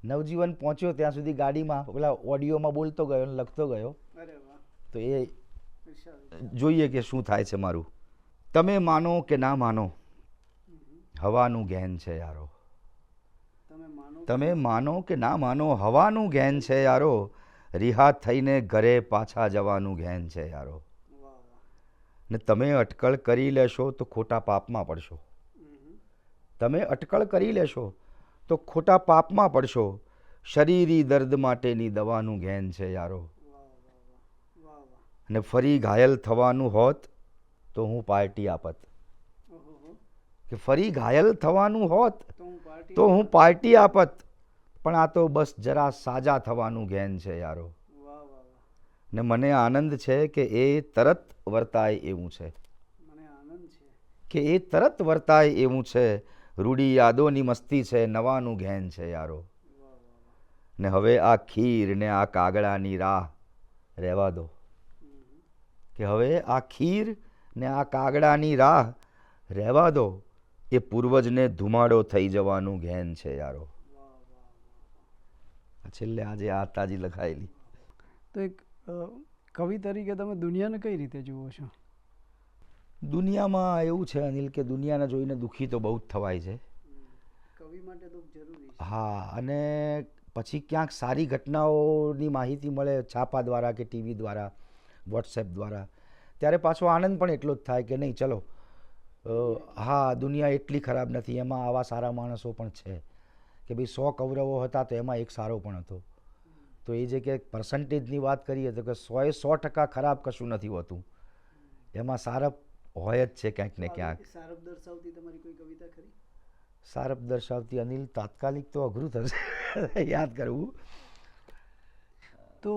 Speaker 1: નવજીવન પહોંચ્યો ત્યાં સુધી ગાડીમાં પેલા ઓડિયોમાં બોલતો ગયો અને લખતો ગયો.
Speaker 2: અરે વાહ.
Speaker 1: તો એ જોઈએ કે શું થાય છે મારું. તમે માનો કે ના માનો, હવાનું જ્ઞાન છે યારો. તમે માનો કે ના માનો, હવાનું જ્ઞાન છે યારો. રિહા થઈને ઘરે પાછા જવાનું જ્ઞાન છે યારો. ને તમે અટકળ કરી લેશો તો ખોટા પાપમાં પડશો. તમે અટકળ કરી લેશો તો ખોટા પાપમાં પડશો. શરીરી દર્દ માટેની દવાનું જ્ઞાન છે યારો. ને ફરી ઘાયલ થવાનું હોત તો હું પાર્ટી આપત. કે ફરી ઘાયલ થવાનું હોત તો હું પાર્ટી આપત. પણ આ તો બસ જરા સાજા થવાનું જ્ઞાન છે યારો. ને મને આનંદ છે કે એ તરત વર્તાય એવું છે. કે એ તરત વર્તાય એવું છે. રૂડી યાદોની મસ્તી છે, નવાનું જ્ઞાન છે યારો. ને હવે આ ખીર ને આ કાગડાની રાહ રહેવા દો. કે હવે આ ખીર ને આ કાગડાની રાહ રહેવા દો. એ પૂર્વજને ધુમાડો થઈ જવાનું જ્ઞાન છે યારો. છેલ્લે આજે આ તાજી લખાયેલી.
Speaker 2: તો એક કવિ તરીકે તમે દુનિયાને કઈ રીતે જુઓ છો?
Speaker 1: દુનિયામાં એવું છે અનિલ કે દુનિયાને જોઈને દુઃખી તો બહુ જ થવાય છે.
Speaker 2: કવિ માટે દુઃખ જરૂરી છે.
Speaker 1: હા, અને પછી ક્યાંક સારી ઘટનાઓની માહિતી મળે છાપા દ્વારા કે ટીવી દ્વારા, વોટ્સએપ દ્વારા, ત્યારે પાછો આનંદ પણ એટલો જ થાય કે નહીં ચલો, હા દુનિયા એટલી ખરાબ નથી, એમાં આવા સારા માણસો પણ છે. કે ભાઈ 100 કૌરવો હતા તો એમાં એક સારો પણ હતો. તો એ જે કે પર્સન્ટેજની વાત કરીએ તો કે 100% ખરાબ કશું નથી હોતું, એમાં સારપ હોય જ છે ક્યાંક ને ક્યાંક.
Speaker 2: સારપ દર્શાવતી તમારી કોઈ કવિતા ખરી?
Speaker 1: સારપ દર્શાવતી અનિલ તાત્કાલિક તો અઘરું થશે યાદ કરવું.
Speaker 2: તો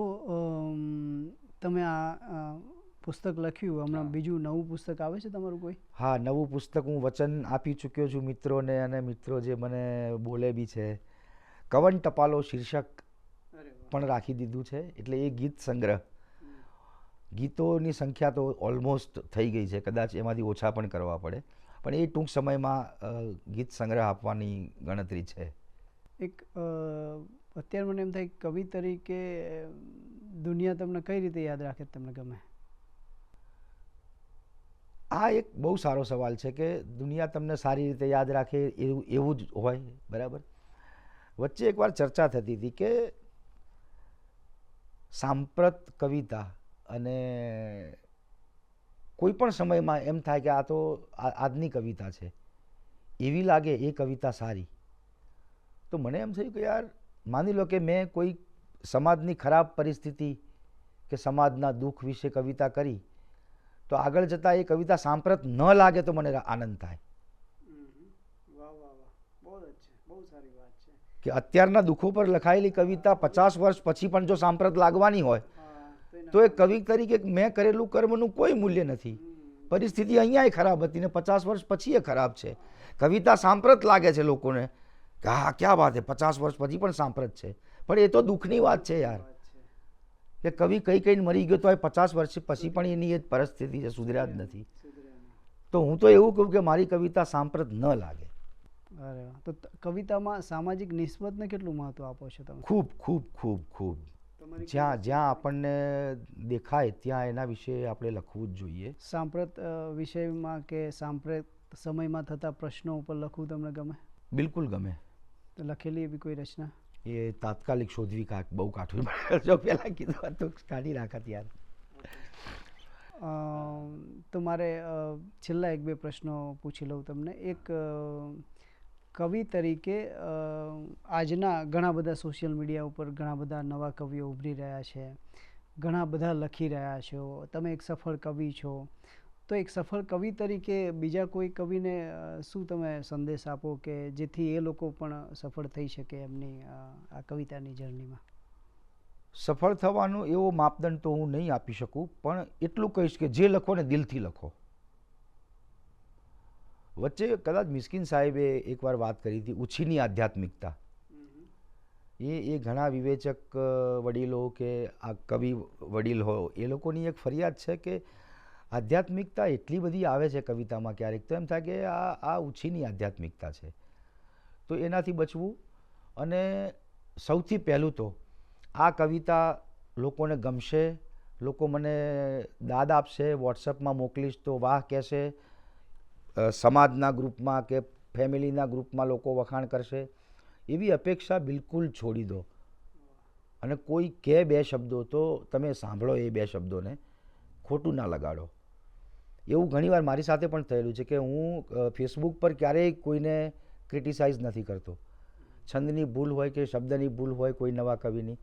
Speaker 2: તમે આ પુસ્તક લખ્યું, હમણાં બીજું નવું પુસ્તક આવે છે તમારું કોઈ?
Speaker 1: હા, નવું પુસ્તક હું વચન આપી ચૂક્યો છું મિત્રોને, અને મિત્રો જે મને બોલે બી છે. કવન ટપાલો શીર્ષક પણ રાખી દીધું છે. એટલે એ ગીત સંગ્રહ, ગીતોની સંખ્યા તો ઓલમોસ્ટ થઈ ગઈ છે, કદાચ એમાંથી ઓછા પણ કરવા પડે, પણ એ ટૂંક સમયમાં ગીત સંગ્રહ આપવાની ગણતરી છે.
Speaker 2: એક અત્યારે મને એમ થાય કવિ તરીકે દુનિયા તમને કઈ રીતે યાદ રાખે તમને ગમે?
Speaker 1: આ એક બહુ સારો સવાલ છે કે દુનિયા તમને સારી રીતે યાદ રાખે એવું જ હોય, બરાબર. વચ્ચે એકવાર ચર્ચા થતી હતી કે સાંપ્રત કવિતા અને કોઈ પણ સમયમાં એમ થાય કે આ તો આજની કવિતા છે એવી લાગે એ કવિતા સારી. તો મને એમ થયું કે યાર માની લો કે મેં કોઈ સમાજની ખરાબ પરિસ્થિતિ કે સમાજના દુઃખ વિશે કવિતા કરી, તો આગળ જતાં એ કવિતા સાંપ્રત ન લાગે તો મને આનંદ થાય. કે અત્યારના દુઃખો પર લખાયેલી કવિતા 50 વર્ષ પછી પણ જો સાંપ્રત લાગવાની હોય તો એ કવિ તરીકે મેં કરેલું કર્મનું કોઈ મૂલ્ય નથી. પરિસ્થિતિ અહીંયા ખરાબ હતી ને 50 વર્ષ પછી એ ખરાબ છે. કવિતા સાંપ્રત લાગે છે લોકોને કે હા ક્યાં વાત છે, 50 વર્ષ પછી પણ સાંપ્રત છે, પણ એ તો દુઃખની વાત છે યાર. કે કવિ કઈ મરી ગયો તો એ 50 વર્ષ પછી પણ એની એ પરિસ્થિતિ છે, સુધર્યા જ નથી. તો હું તો એવું કહું કે મારી કવિતા સાંપ્રત ન લાગે.
Speaker 2: અરે વાહ. તો કવિતામાં સામાજિક નિસ્બતને કેટલું મહત્વ આપો છો તમે?
Speaker 1: ખૂબ ખૂબ ખૂબ ખૂબ. જ્યાં આપણને દેખાય ત્યાં એના વિશે આપણે લખવું જ જોઈએ.
Speaker 2: સાંપ્રત વિષયમાં કે સાંપ્રત સમયમાં થતા પ્રશ્નો ઉપર લખવું તમને ગમે?
Speaker 1: બિલકુલ ગમે.
Speaker 2: તો લખેલી એવી કોઈ રચના?
Speaker 1: એ તાત્કાલિક શોધવી બહુ કાઠું જો પહેલાં કીધું તો કાઢી રાખત યાર.
Speaker 2: તો મારે છેલ્લા એક બે પ્રશ્નો પૂછી લઉં તમને. એક કવિ તરીકે આજના ઘણા બધા સોશિયલ મીડિયા ઉપર ઘણા બધા નવા કવિઓ ઉભરી રહ્યા છે, ઘણા બધા લખી રહ્યા છો, તમે એક સફળ કવિ છો. તો એક સફળ કવિ તરીકે બીજા કોઈ કવિને શું તમે સંદેશ આપો કે જેથી એ લોકો પણ સફળ થઈ શકે એમની આ કવિતાની જર્નીમાં?
Speaker 1: સફળ થવાનો એવો માપદંડ તો હું નહીં આપી શકું, પણ એટલું કહીશ કે જે લખો ને દિલથી લખો. વચ્ચે કદાચ મિસ્કિન સાહેબે એકવાર વાત કરી હતી ઉછીની આધ્યાત્મિકતા. એ ઘણા વિવેચક વડીલો કે આ કવિ વડીલો એ લોકોની એક ફરિયાદ છે કે આધ્યાત્મિકતા એટલી બધી આવે છે કવિતામાં ક્યારેક તો એમ થાય કે આ ઉછીની આધ્યાત્મિકતા છે. તો એનાથી બચવું. અને સૌથી પહેલું તો આ કવિતા લોકોને ગમશે, લોકો મને દાદ આપશે, વોટ્સઅપમાં મોકલીશ તો વાહ કહેશે, સમાજના ગ્રુપમાં કે ફેમિલીના ગ્રુપમાં લોકો વખાણ કરશે, એવી અપેક્ષા બિલકુલ છોડી દો. અને કોઈ કહે બે શબ્દો તો તમે સાંભળો એ બે શબ્દોને, ખોટું ના લગાડો. એવું ઘણીવાર મારી સાથે પણ થયેલું છે કે હું ફેસબુક પર ક્યારેય કોઈને ક્રિટિસાઇઝ નથી કરતો. છંદની ભૂલ હોય કે શબ્દની ભૂલ હોય કોઈ નવા કવિની,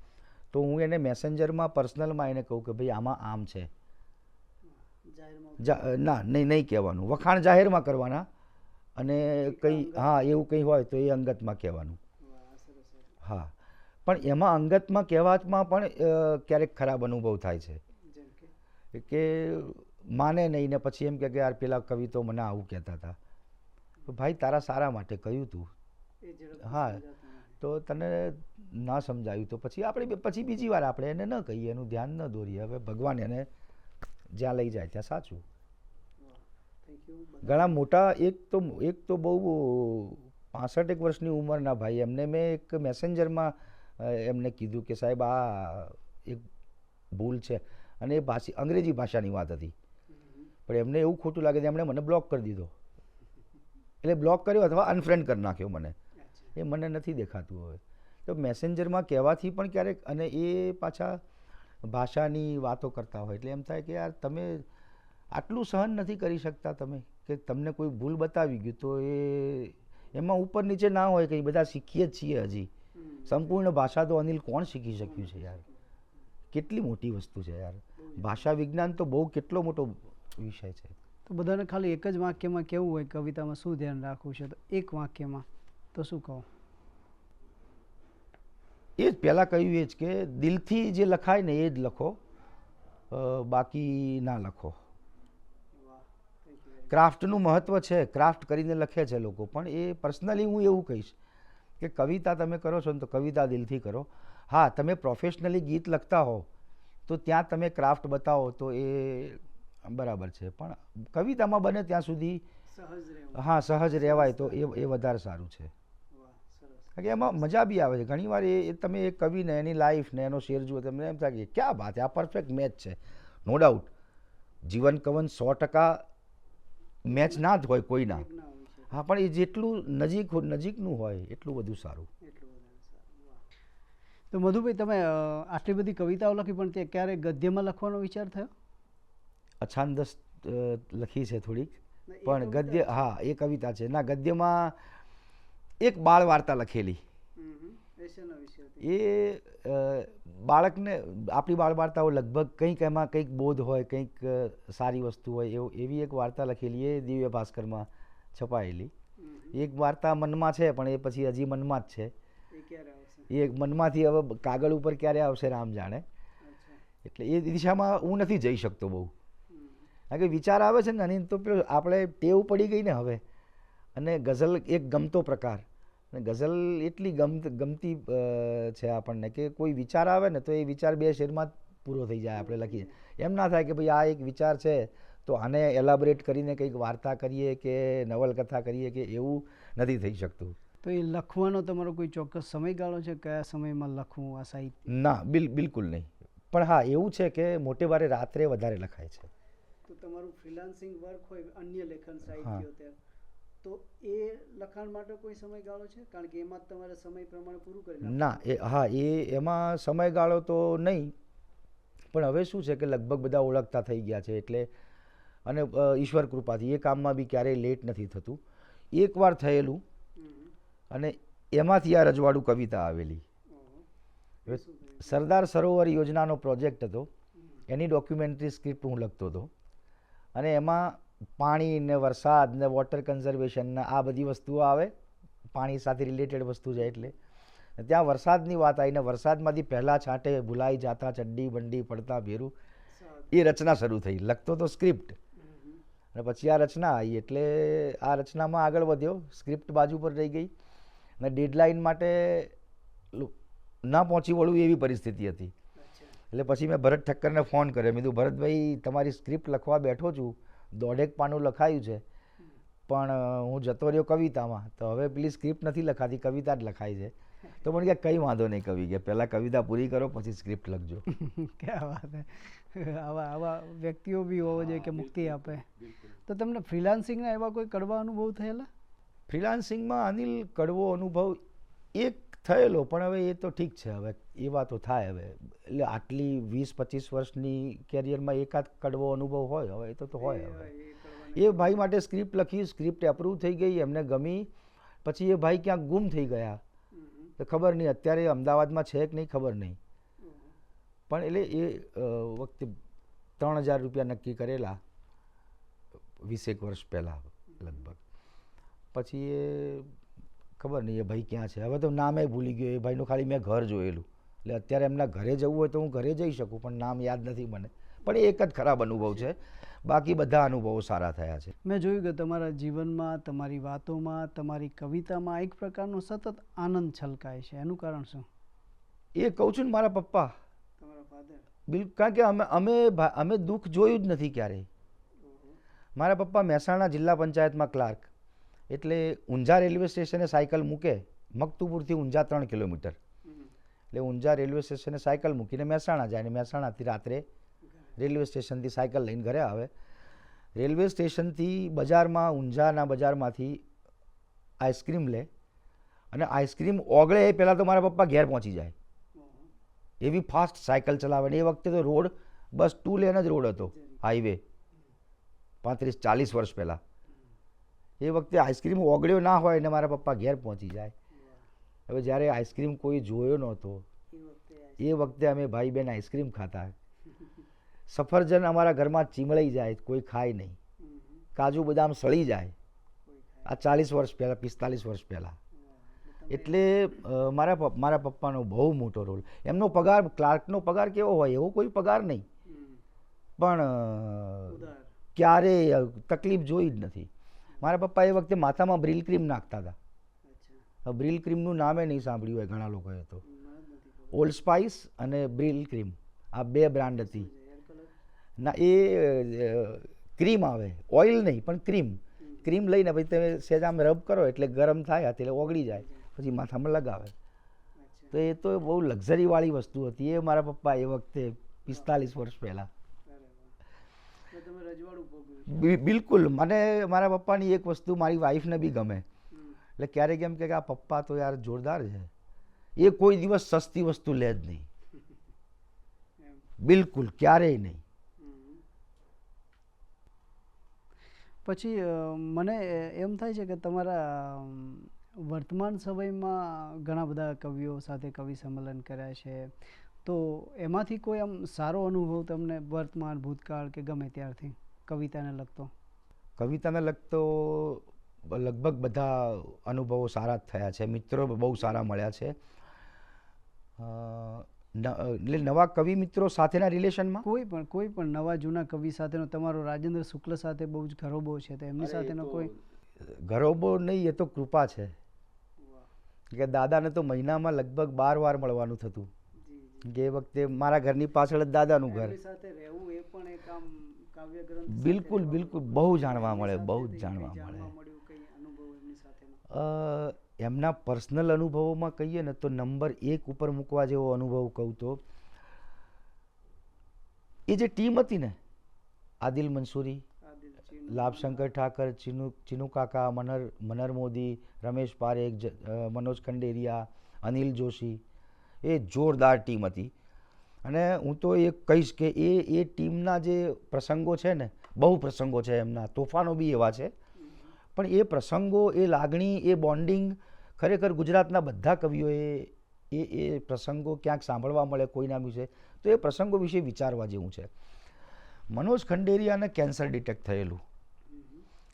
Speaker 1: તો હું એને મેસેન્જરમાં પર્સનલમાં એને કહું કે ભાઈ આમાં આમ છે. ના નહીં કહેવાનું, વખાણ જાહેરમાં કરવાના. અને કંઈ એવું કંઈ હોય તો એ અંગતમાં કહેવાનું. હા, પણ એમાં અંગતમાં કહેવામાં પણ ક્યારેક ખરાબ અનુભવ થાય છે કે માને નહીં ને પછી એમ કે યાર પેલા કવિ તો મને આવું કહેતા હતા. તો ભાઈ તારા સારા માટે કહ્યું તું. હા, તો તને ના સમજાયું તો પછી બીજી વાર આપણે એને ન કહીએ, એનું ધ્યાન ન દોરીએ. હવે ભગવાન એને જ્યાં લઈ જાય ત્યાં સાચું. ઘણા મોટા એક તો બહુ 65 વર્ષની ઉંમરના ભાઈ, એમને મેં એક મેસેન્જરમાં એમને કીધું કે સાહેબ આ એક ભૂલ છે, અને એ અંગ્રેજી ભાષાની વાત હતી, પણ એમને એવું ખોટું લાગે એમણે મને બ્લોક કરી દીધો. એટલે બ્લોક કર્યો અથવા અનફ્રેન્ડ કરી નાખ્યો મને. એ મને નથી દેખાતું હવે. તો મેસેન્જરમાં કહેવાથી પણ ક્યારેક, અને એ પાછા ભાષાની વાતો કરતા હોય એટલે એમ થાય કે યાર તમે આટલું સહન નથી કરી શકતા તમે, કે તમને કોઈ ભૂલ બતાવી ગયું તો એમાં ઉપર નીચે ના હોય કે બધા શીખીએ જ છીએ હજી. સંપૂર્ણ ભાષા તો અનિલ કોણ શીખી શક્યું છે યાર? કેટલી મોટી વસ્તુ છે યાર. ભાષા વિજ્ઞાન તો બહુ કેટલો મોટો વિષય છે.
Speaker 2: તો બધાને ખાલી એક જ વાક્યમાં કેવું હોય કવિતામાં શું ધ્યાન રાખવું છે, તો એક વાક્યમાં તો શું કહો?
Speaker 1: એ જ પહેલાં કહ્યું એ જ કે દિલથી જે લખાય ને એ જ લખો, બાકી ના લખો. ક્રાફ્ટનું મહત્ત્વ છે, ક્રાફ્ટ કરીને લખે છે લોકો, પણ એ પર્સનલી હું એવું કહીશ કે કવિતા તમે કરો છો ને તો કવિતા દિલથી કરો. હા, તમે પ્રોફેશનલી ગીત લખતા હો તો ત્યાં તમે ક્રાફ્ટ બતાવો તો એ બરાબર છે, પણ કવિતામાં બને ત્યાં સુધી
Speaker 2: સહજ રહેવું.
Speaker 1: હા સહજ રહેવાય તો એ વધારે સારું છે.
Speaker 2: વાહ, સરસ.
Speaker 1: કારણ કે એમાં મજા બી આવે છે ઘણીવાર એ તમે એ કવિને એની લાઈફ ને એનો શેર જુઓ તમને એમ થાય કે ક્યાં વાત છે, આ પરફેક્ટ મેચ છે. નો ડાઉટ જીવન કવન 100% મેચ ના જ હોય કોઈના,
Speaker 2: એક ના હોઈ શકે.
Speaker 1: હા પણ એ જેટલું નજીકનું હોય એટલું બધું સારું.
Speaker 2: એટલું વધારે સારું. વાહ. તો મધુભાઈ, તમે આટલી બધી કવિતાઓ લખી, પણ તે ક્યારે ગદ્યમાં લખવાનો વિચાર થયો?
Speaker 1: અછાંદસ લખી છે થોડીક,
Speaker 2: ના, એ
Speaker 1: પણ
Speaker 2: કવિતા
Speaker 1: ગદ્ય
Speaker 2: છે.
Speaker 1: હા એ કવિતા છે ના. ગદ્યમાં એક બાળ વાર્તા લખેલી.
Speaker 2: એ શેના વિશે હતી?
Speaker 1: એ બાળકને આપણી બાળ વાર્તાઓ લગભગ કંઈક એમાં કંઈક બોધ હોય, કંઈક સારી વસ્તુ હોય એવી એક વાર્તા લખેલી, એ દિવ્ય ભાસ્કરમાં છપાયેલી. એક વાર્તા મનમાં છે પણ એ પછી હજી મનમાં જ છે.
Speaker 2: એ ક્યારે આવશે?
Speaker 1: એ મનમાંથી હવે કાગળ ઉપર ક્યારે આવશે રામ જાણે.
Speaker 2: અચ્છા.
Speaker 1: એટલે એ દિશામાં હું નથી જઈ શકતો બહુ.
Speaker 2: હમ.
Speaker 1: કારણ કે વિચાર આવે છે ને અને તો પેલું આપણે ટેવ પડી ગઈ ને હવે. અને ગઝલ એક ગમતો પ્રકાર, અને ગઝલ એટલી ગમતી છે આપણને કે કોઈ વિચાર આવે ને તો એ વિચાર 2 શેરમાં જ પૂરો થઈ જાય. આપણે લખીએ એમ ના થાય કે ભાઈ આ એક વિચાર છે તો આને એલાબરેટ કરીને કંઈક વાર્તા કરીએ કે નવલકથા કરીએ, કે એવું નથી થઈ શકતું.
Speaker 2: તો એ લખવાનો તમારો કોઈ ચોક્કસ સમયગાળો છે? કયા સમયમાં લખવું આ સાહિત્ય?
Speaker 1: ના બિલકુલ નહીં. પણ હા એવું છે કે મોટે ભાગે રાત્રે વધારે લખાય છે.
Speaker 2: તો તમારું ફ્રીલાન્સિંગ વર્ક હોય અન્ય લેખન સાહિત્યો ત્યાં, તો એ લખાણ માટે કોઈ સમયગાળો છે? કારણ કે એમાં જ તમારે સમય પ્રમાણે પૂરું કરી નાખવું.
Speaker 1: ના એમાં સમયગાળો તો નહીં, પણ હવે શું છે કે લગભગ બધા ઓળખતા થઈ ગયા છે એટલે, અને ઈશ્વર કૃપાથી એ કામમાં બી ક્યારેય લેટ નથી થતું. એકવાર થયેલું અને એમાંથી આ રજવાડું કવિતા આવેલી. સરદાર સરોવર યોજનાનો પ્રોજેક્ટ હતો, એની ડોક્યુમેન્ટરી સ્ક્રિપ્ટ હું લખતો હતો. અને એમાં પાણી ને વરસાદ ને વોટર કન્ઝર્વેશન ને આ બધી વસ્તુઓ આવે, પાણી સાથે રિલેટેડ વસ્તુ છે એટલે. ત્યાં વરસાદની વાત આવી ને વરસાદમાંથી પહેલાં છાંટે ભૂલાઈ જાતા ચડ્ડી બંડી પડતા ભેરું, એ રચના શરૂ થઈ. લખતો તો સ્ક્રિપ્ટ અને પછી આ રચના આવી એટલે આ રચનામાં આગળ વધ્યો. સ્ક્રિપ્ટ બાજુ પર રહી ગઈ અને ડેડલાઇન માટે ના પહોંચી વળું એવી પરિસ્થિતિ હતી. એટલે પછી મેં ભરત ઠક્કરને ફોન કર્યો. મેં કીધું ભરતભાઈ તમારી સ્ક્રિપ્ટ લખવા બેઠો છું, 1.5 પાનું લખાયું છે, પણ હું જતો રહ્યો કવિતામાં, તો હવે પેલી સ્ક્રિપ્ટ નથી લખાતી, કવિતા જ લખાય છે. તો મને કે કંઈ વાંધો નહીં કવિ, કે પહેલાં કવિતા પૂરી કરો પછી સ્ક્રિપ્ટ લખજો.
Speaker 2: ક્યાં વાત છે. આવા વ્યક્તિઓ બી હોવો જોઈએ કે મુક્તિ આપે. તો તમને ફ્રીલાન્સિંગના એવા કોઈ કડવા અનુભવ થયેલા?
Speaker 1: ફ્રીલાન્સિંગમાં અનિલ કડવો અનુભવ એક થયેલો, પણ હવે એ તો ઠીક છે, હવે એવા તો થાય હવે. એટલે આટલી 20-25 વર્ષની કેરિયરમાં એકાદ કડવો અનુભવ હોય, હવે એ તો હોય. હવે એ ભાઈ માટે સ્ક્રિપ્ટ લખી, સ્ક્રિપ્ટ એપ્રૂવ થઈ ગઈ, એમને ગમી, પછી એ ભાઈ ક્યાંક ગુમ થઈ ગયા, તો ખબર નહીં અત્યારે અમદાવાદમાં છે કે નહીં ખબર નહીં. પણ એટલે એ વખતે 3000 રૂપિયા નક્કી કરેલા 20 વર્ષ પહેલાં લગભગ. પછી એ ખબર નહીં એ ભાઈ ક્યાં છે, હવે તો નામે ભૂલી ગયો. એ ભાઈનું ખાલી મેં ઘર જોયેલું, એટલે અત્યારે એમના ઘરે જવું હોય તો હું ઘરે જઈ શકું, પણ નામ યાદ નથી મને. પણ એ એક જ ખરાબ અનુભવ છે, બાકી બધા અનુભવો સારા થયા છે.
Speaker 2: મેં જોયું કે તમારા જીવનમાં, તમારી વાતોમાં, તમારી કવિતામાં એક પ્રકારનો સતત આનંદ છલકાય છે. એનું કારણ શું?
Speaker 1: એ કહું છું ને, મારા પપ્પા.
Speaker 2: તમારા ફાધર?
Speaker 1: બિલકુલ, કારણ કે અમે દુઃખ જોયું જ નથી ક્યારેય. મારા પપ્પા મહેસાણા જિલ્લા પંચાયતમાં ક્લાર્ક, એટલે ઊંઝા રેલવે સ્ટેશને સાયકલ મૂકે, મકતુપુરથી ઊંઝા 3 કિલોમીટર, એટલે ઊંઝા રેલવે સ્ટેશને સાયકલ મૂકીને મહેસાણા જાય, ને મહેસાણાથી રાત્રે રેલવે સ્ટેશનથી સાયકલ લઈને ઘરે આવે. રેલવે સ્ટેશનથી બજારમાં, ઊંઝાના બજારમાંથી આઈસ્ક્રીમ લે, અને આઈસ્ક્રીમ ઓગળે એ પહેલાં તો મારા પપ્પા ઘેર પહોંચી જાય, એવી ફાસ્ટ સાયકલ ચલાવે. ને એ વખતે તો રોડ બસ 2 લેન જ રોડ હતો, હાઈવે, 35-40 વર્ષ પહેલાં. એ વખતે આઈસ્ક્રીમ ઓગળ્યો ના હોય ને મારા પપ્પા ઘેર પહોંચી જાય. હવે જ્યારે આઈસ્ક્રીમ કોઈ જોયો નહોતો એ વખતે અમે ભાઈ બહેન આઈસ્ક્રીમ ખાતા. સફરજન અમારા ઘરમાં ચીમળાઈ જાય, કોઈ ખાય નહીં. કાજુ બદામ સળી જાય, આ 40 વર્ષ પહેલાં, 45 વર્ષ પહેલાં. એટલે મારા પપ્પાનો બહુ મોટો રોલ. એમનો પગાર, ક્લાર્કનો પગાર કેવો હોય એવો કોઈ પગાર નહીં, પણ ક્યારેય તકલીફ જોઈ જ નથી. મારા પપ્પા એ વખતે માથામાં બ્રિલ ક્રીમ નાખતા હતા. બ્રિલ ક્રીમનું નામે નહીં સાંભળ્યું હોય ઘણા લોકોએ તો. ઓલ્ડ સ્પાઇસ અને બ્રિલ ક્રીમ, આ 2 બ્રાન્ડ હતી. ના એ ક્રીમ આવે, ઓઇલ નહીં પણ ક્રીમ. ક્રીમ લઈને પછી તમે સહેજ આમ રબ કરો એટલે ગરમ થાય એટલે ઓગળી જાય, પછી માથામાં લગાવે. તો એ તો બહુ લક્ઝરીવાળી વસ્તુ હતી. એ મારા પપ્પા એ વખતે 45 વર્ષ પહેલાં. બિલકુલ. મને મારા પપ્પાની એક વસ્તુ મારી વાઈફને બી ગમે, એટલે ક્યારેક એમ કે આ પપ્પા તો યાર જોરદાર છે, એ કોઈ દિવસ સસ્તી વસ્તુ લે જ નહીં, બિલકુલ ક્યારેય નહીં.
Speaker 2: પછી મને એમ થાય છે કે તમારા વર્તમાન સમયમાં ઘણા બધા કવિઓ સાથે કવિ સંમેલન કર્યા છે, તો એમાંથી કોઈ આમ સારો અનુભવ તમને વર્તમાન, ભૂતકાળ કે ગમે ત્યારથી કવિતાને લગતો?
Speaker 1: કવિતાને લગતો લગભગ બધા અનુભવો સારા જ થયા છે. મિત્રો બહુ સારા મળ્યા છે. એટલે નવા કવિ મિત્રો સાથેના રિલેશનમાં
Speaker 2: કોઈ પણ નવા જૂના કવિ સાથેનો તમારો રાજેન્દ્ર શુક્લ સાથે બહુ જ ઘરોબો છે, તો એમની સાથેનો કોઈ?
Speaker 1: ઘરોબો નહીં, એ તો કૃપા છે કે દાદાને તો મહિનામાં લગભગ 12 વાર મળવાનું થતું. કે એ વખતે મારા ઘરની પાછળ જ દાદાનું ઘર. બિલકુલ બિલકુલ. બહુ જાણવા મળે, બહુ જ જાણવા મળે. એમના પર્સનલ અનુભવોમાં કહીએ ને તો નંબર 1 ઉપર મૂકવા જેવો અનુભવ કહું તો એ જે ટીમ હતી ને, આદિલ મંસૂરી, લાભશંકર ઠાકર, ચીનુ કાકા, મનર મોદી, રમેશ પારેખ, મનોજ ખંડેરિયા, અનિલ જોશી, એ જોરદાર ટીમ હતી. અને હું તો એ કહીશ કે એ ટીમના જે પ્રસંગો છે ને, બહુ પ્રસંગો છે એમના, તોફાનો બી એવા છે, પણ એ પ્રસંગો, એ લાગણી, એ બોન્ડિંગ ખરેખર ગુજરાતના બધા કવિઓએ એ પ્રસંગો ક્યાંક સાંભળવા મળે કોઈના વિશે તો એ પ્રસંગો વિશે વિચારવા જેવું છે. મનોજ ખંડેરિયાને કેન્સર ડિટેક્ટ થયેલું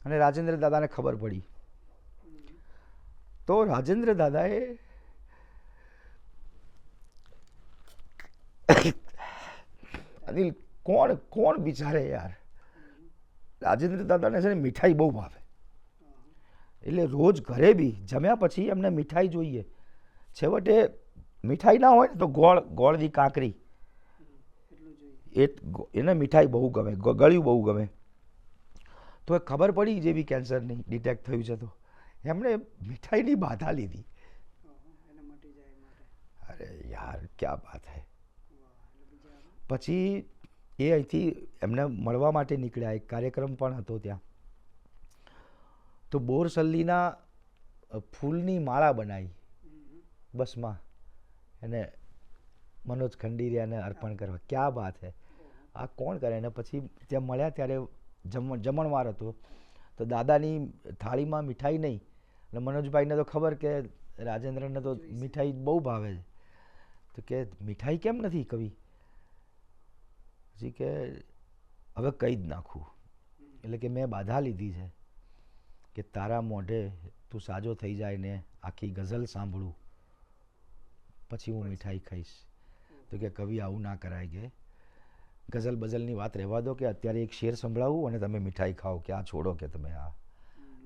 Speaker 1: અને રાજેન્દ્ર દાદાને ખબર પડી, તો રાજેન્દ્ર દાદાએ અનિલ કોણ બિચારે યાર, રાજેન્દ્ર દાદાને છે ને મીઠાઈ બહુ ભાવે, એટલે રોજ ઘરે બી જમ્યા પછી એમને મીઠાઈ જોઈએ. છેવટે મીઠાઈ ના હોય ને તો ગોળની કાંકરી, એને મીઠાઈ બહુ ગમે, ગળ્યું બહુ ગમે. તો એ ખબર પડી જેવી કેન્સરની ડિટેક્ટ થયું છે તો એમણે મીઠાઈની બાધા લીધી. અરે યાર ક્યાં બાત હૈ. પછી એ અહીંથી એમને મળવા માટે નીકળ્યા, એક કાર્યક્રમ પણ હતો ત્યાં, તો બોરસલ્લીના ફૂલની માળા બનાવી બસમાં એને મનોજ ખંડેરિયાને અર્પણ કરવા. ક્યાં બાત હે, આ કોણ કરે. અને પછી ત્યાં મળ્યા ત્યારે જમણવાર હતો, તો દાદાની થાળીમાં મીઠાઈ નહીં, અને મનોજભાઈને તો ખબર કે રાજેન્દ્રને તો મીઠાઈ બહુ ભાવે છે, તો કે મીઠાઈ કેમ નથી કવિ? પછી કે હવે કહી જ નાખું, એટલે કે મેં બાધા લીધી છે કે તારા મોઢે તું સાજો થઈ જાય ને આખી ગઝલ સાંભળું પછી હું મીઠાઈ ખાઈશ. તો કે કવિ આવું ના કરાય, કે ગઝલ બઝલની વાત રહેવા દો, કે અત્યારે એક શેર સંભળાવું અને તમે મીઠાઈ ખાઓ, કે આ છોડો કે તમે આ.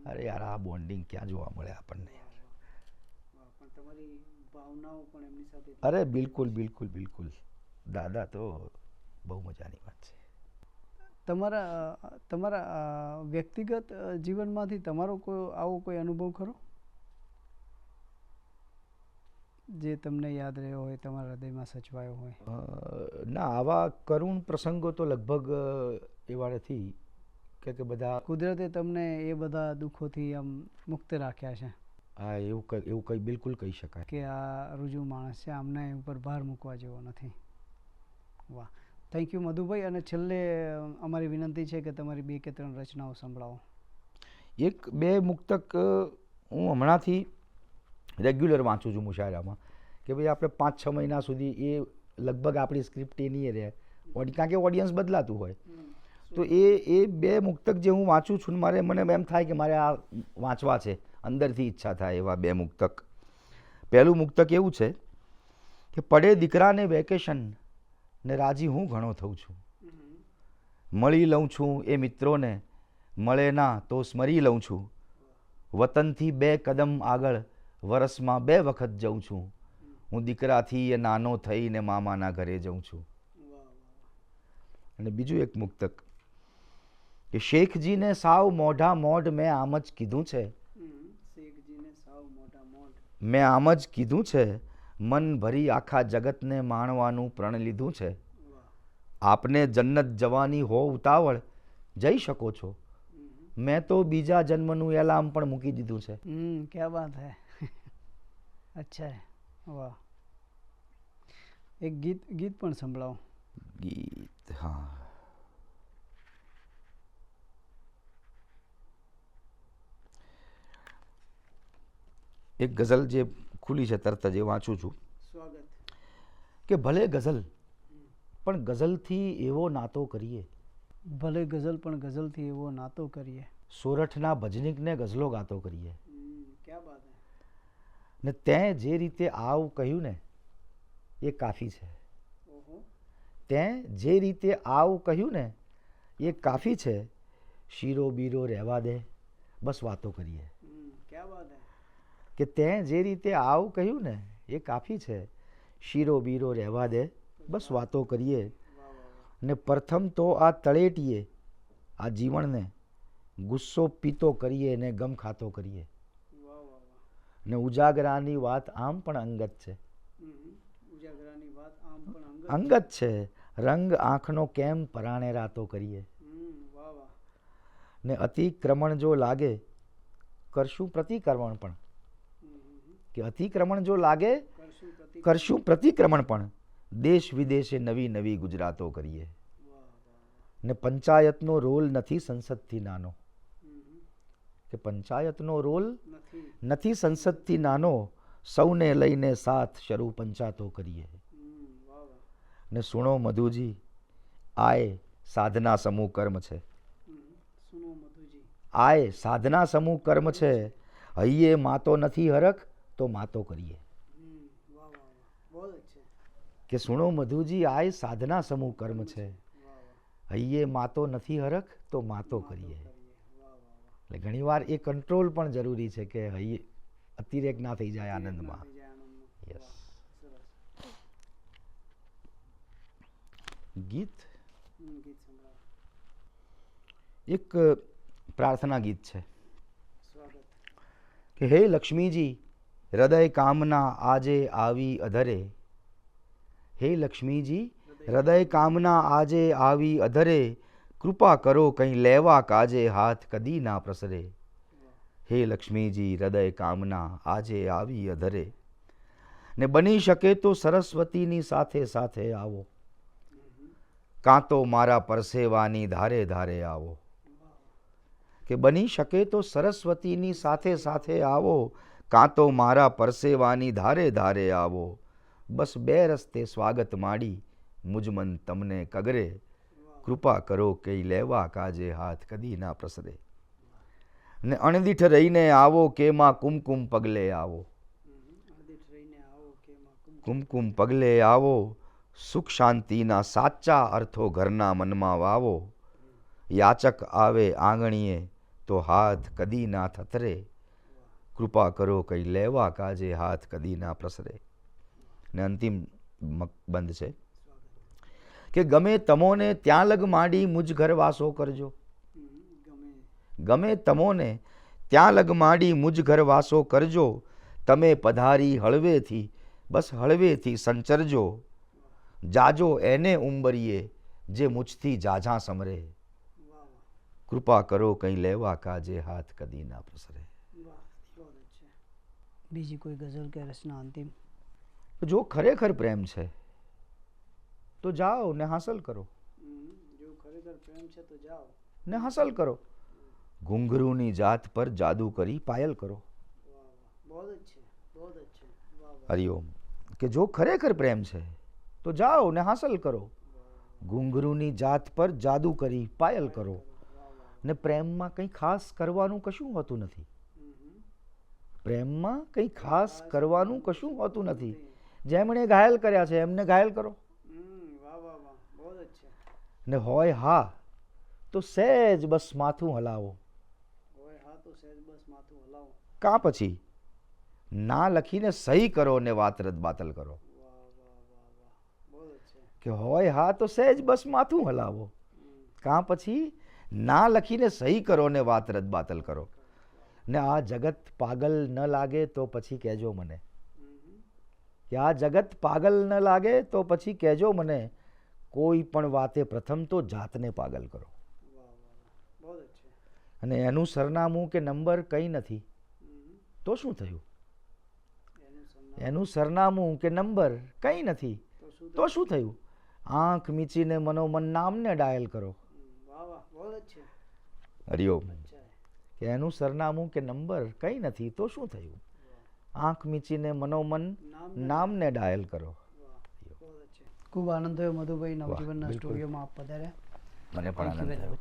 Speaker 1: અરે યાર આ બોન્ડિંગ ક્યાં જોવા મળે આપણને. અરે બિલકુલ બિલકુલ બિલકુલ. દાદા તો બહુ મજાની વાત છે.
Speaker 2: તમારા વ્યક્તિગત જીવનમાંથી તમારો આવો કોઈ અનુભવ ખરો જે તમને યાદ રહ્યો હોય, તમારા હૃદયમાં સચવાયો હોય?
Speaker 1: ના, આવા કરુણ પ્રસંગો તો લગભગ એવા નથી કે બધા
Speaker 2: કુદરતે તમને એ બધા દુઃખોથી આમ મુક્ત રાખ્યા છે.
Speaker 1: હા, એવું કંઈ બિલકુલ કહી શકાય
Speaker 2: કે આ રૂજુ માણસ છે, આમને ઉપર ભાર મૂકવા જેવો નથી. વાહ, થેન્ક યુ મધુભાઈ. અને છેલ્લે અમારી વિનંતી છે કે તમારી 2 કે 3 રચનાઓ સંભળાવો.
Speaker 1: 1-2 મુક્તક હું હમણાંથી રેગ્યુલર વાંચું છું મુશાયરામાં, કે ભાઈ આપણે 5-6 મહિના સુધી એ લગભગ આપણી સ્ક્રિપ્ટ એ નહીં રહે, કારણ કે ઓડિયન્સ બદલાતું હોય. તો એ 2 મુક્તક જે હું વાંચું છું, મને એમ થાય કે મારે આ વાંચવા છે, અંદરથી ઈચ્છા થાય એવા 2 મુક્તક. પહેલું મુક્તક એવું છે કે પડે દીકરાને વેકેશન ને રાજી હું ઘણો થઉં છું, મળી લઉં છું એ મિત્રોને, મળે ના તો સ્મરી લઉં છું, વતનથી 2 કદમ આગળ વરસમાં 2 વખત જઉં છું, હું દીકરાથી એ નાનો થઈને મામાના ઘરે જઉં છું. અને બીજું એક મુક્તક કે શેખજીને સાવ મોઢા મોઢ મેં આમ જ કીધું છે,
Speaker 2: શેખજીને સાવ મોટા મોઢ
Speaker 1: મેં આમ જ કીધું છે, મન ભરી આખા જગતને માણવાનું પ્રણ લીધું છે. આપને જન્નત જવાની હો ઉતાવળ જઈ શકો છો, મેં તો બીજા જન્મનું એલાર્મ પણ મૂકી દીધું છે.
Speaker 2: ક્યા બાત હૈ. અચ્છા, વાહ. એક ગીત પણ સંભળાવો.
Speaker 1: ગીત, હા. એક ગઝલ જે ખુલી છે તરત જ એ વાંચું છું.
Speaker 2: સ્વાગત.
Speaker 1: કે ભલે ગઝલ પણ ગઝલથી એવો નાતો કરીએ,
Speaker 2: ભલે ગઝલ પણ ગઝલથી એવો નાતો કરીએ,
Speaker 1: સોરઠના ભજનીકને ગઝલો ગાતો કરીએ.
Speaker 2: ક્યા બાત હૈ.
Speaker 1: ને તેં જે રીતે આવ કહ્યું ને એ કાફી છે. તેં જે રીતે આવ કહ્યું ને એ કાફી છે, શીરો બીરો રહેવા દે બસ વાતો કરીએ.
Speaker 2: ક્યા બાત હૈ.
Speaker 1: કે તેં જે રીતે આવ કહ્યું ને એ કાફી છે, શીરો બીરો રહેવા દે બસ વાતો કરીએ. ને પ્રથમ તો આ તળેટીએ આ જીવનને ગુસ્સો પીતો કરીએ ને ગમ ખાતો કરીએ. ને ઉજાગરાની વાત આમ પણ અંગત છે, અંગત છે, રંગ આંખનો કેમ પરાણે રાતો કરીએ. ને અતિક્રમણ જો લાગે કરશું પ્રતિક્રમણ પણ, કે અતિક્રમણ જો લાગે કરશું પ્રતિક્રમણ પણ, દેશ વિદેશે નવી નવી ગુજરાતો કરીએ. ને પંચાયતનો રોલ નથી સંસદથી નાનો, કે પંચાયતનો રોલ નથી સંસદથી નાનો, સૌને લઈને સાથ શરૂ પંચાતો કરીએ. ને સુણો મધુજી આય સાધના સમૂહ કર્મ છે, આય સાધના સમૂહ કર્મ છે, હૈયે માતો નથી હરખ તો માતો કરીએ. કે સુણો મધુજી આય સાધના સમૂહ કર્મ છે, હૈયે માતો નથી હરખ તો માતો કરીએ. એટલે ઘણીવાર એ કંટ્રોલ પણ જરૂરી છે કે હૈયે અતિરેક ના થઈ જાય આનંદમાં. યસ. ગીત એક પ્રાર્થના ગીત છે કે હે લક્ષ્મીજી હૃદય કામના આજે આવી અધરે, હે લક્ષ્મીજી હૃદય કામના આજે આવી અધરે, કૃપા કરો કંઈ લેવા કાજે હાથ કદી ના પ્રસરે. હે લક્ષ્મીજી હૃદય કામના આજે આવી અધરે, ને બની શકે તો સરસ્વતીની સાથે સાથે આવો, કાં તો મારા પરસેવાની ધારે ધારે આવો. કે બની શકે તો સરસ્વતીની સાથે સાથે આવો, કાં તો મારા પરસેવાની ધારે ધારે આવો. બસ બે રસ્તે સ્વાગત માંડી મુજમન તમને કગરે, કૃપા કરો કઈ લેવા કાજે હાથ કદી ના પ્રસરે. ને અણદીઠ રહીને આવો કે માં કુમકુમ પગલે આવો, કુમકુમ પગલે આવો, સુખ શાંતિના સાચા અર્થો ઘરના મનમાં વાવો. યાચક આવે આંગણીએ તો હાથ કદી ના થથરે, કૃપા કરો કઈ લેવા કાજે હાથ કદી ના પ્રસરે. ને અંતિમ બંધ છે કે ગમે તમોને ત્યાં લગ માંડી મુજ ઘર વાસો કરજો, ગમે તમોને ત્યાં લગ માંડી મુજ ઘર વાસો કરજો, તમે પધારી હળવેથી બસ હળવેથી સંચરજો, જાજો એને ઉંબરીએ જે મુજથી જાજા સમરે, કૃપા કરો કંઈ લેવા કાજે હાથ કદી ના પ્રસરે.
Speaker 2: બીજી કોઈ ગઝલ કે રચના અંતિમ?
Speaker 1: જો ખરેખર પ્રેમ છે તો જાઓ ને હાંસલ કરો,
Speaker 2: જો ખરેખર પ્રેમ છે તો જાઓ
Speaker 1: ને હાંસલ કરો, ઘુંઘરૂની જાત પર જાદુ કરી પાયલ કરો. હરિઓમ. કે જો ખરેખર પ્રેમ છે તો જાઓ ને હાંસલ કરો, ઘુંઘરૂની જાત પર જાદુ કરી પાયલ કરો. ને પ્રેમમાં કંઈ ખાસ કરવાનું કશું હોતું નથી, પ્રેમમાં કંઈ ખાસ કરવાનું કશું હોતું નથી. જેમણે ઘાયલ કર્યા છે એમને ઘાયલ કરો. ને હોય હા તો સહેજ બસ માથું હલાવો, કાં પછી ના લખીને સહી કરો ને વાત રદ બાતલ કરો. કે હોય હા તો સહેજ બસ માથું હલાવો, કાં પછી ના લખીને સહી કરો ને વાત રદબાતલ કરો. ને આ જગત પાગલ ન લાગે તો પછી કહેજો મને, કે આ જગત પાગલ ન લાગે તો પછી કહેજો મને, કોઈ પણ વાતે પ્રથમ તો જાતને પાગલ કરો. અને એનું સરનામું કે નંબર કંઈ નથી તો શું થયું? એનું સરનામું કે નંબર કંઈ નથી તો શું થયું? આંખ મીચીને મનોમન નામને ડાયલ કરો. હરિઓમ. કે એનું સરનામું કે નંબર કંઈ નથી તો શું થયું? આંખ મીચીને મનોમન નામને ડાયલ કરો.
Speaker 2: ખૂબ આનંદ થયો મધુભાઈ, નવજીવનના સ્ટુડિયોમાં આપ પધાર્યા.
Speaker 1: મને પણ આનંદ થયો.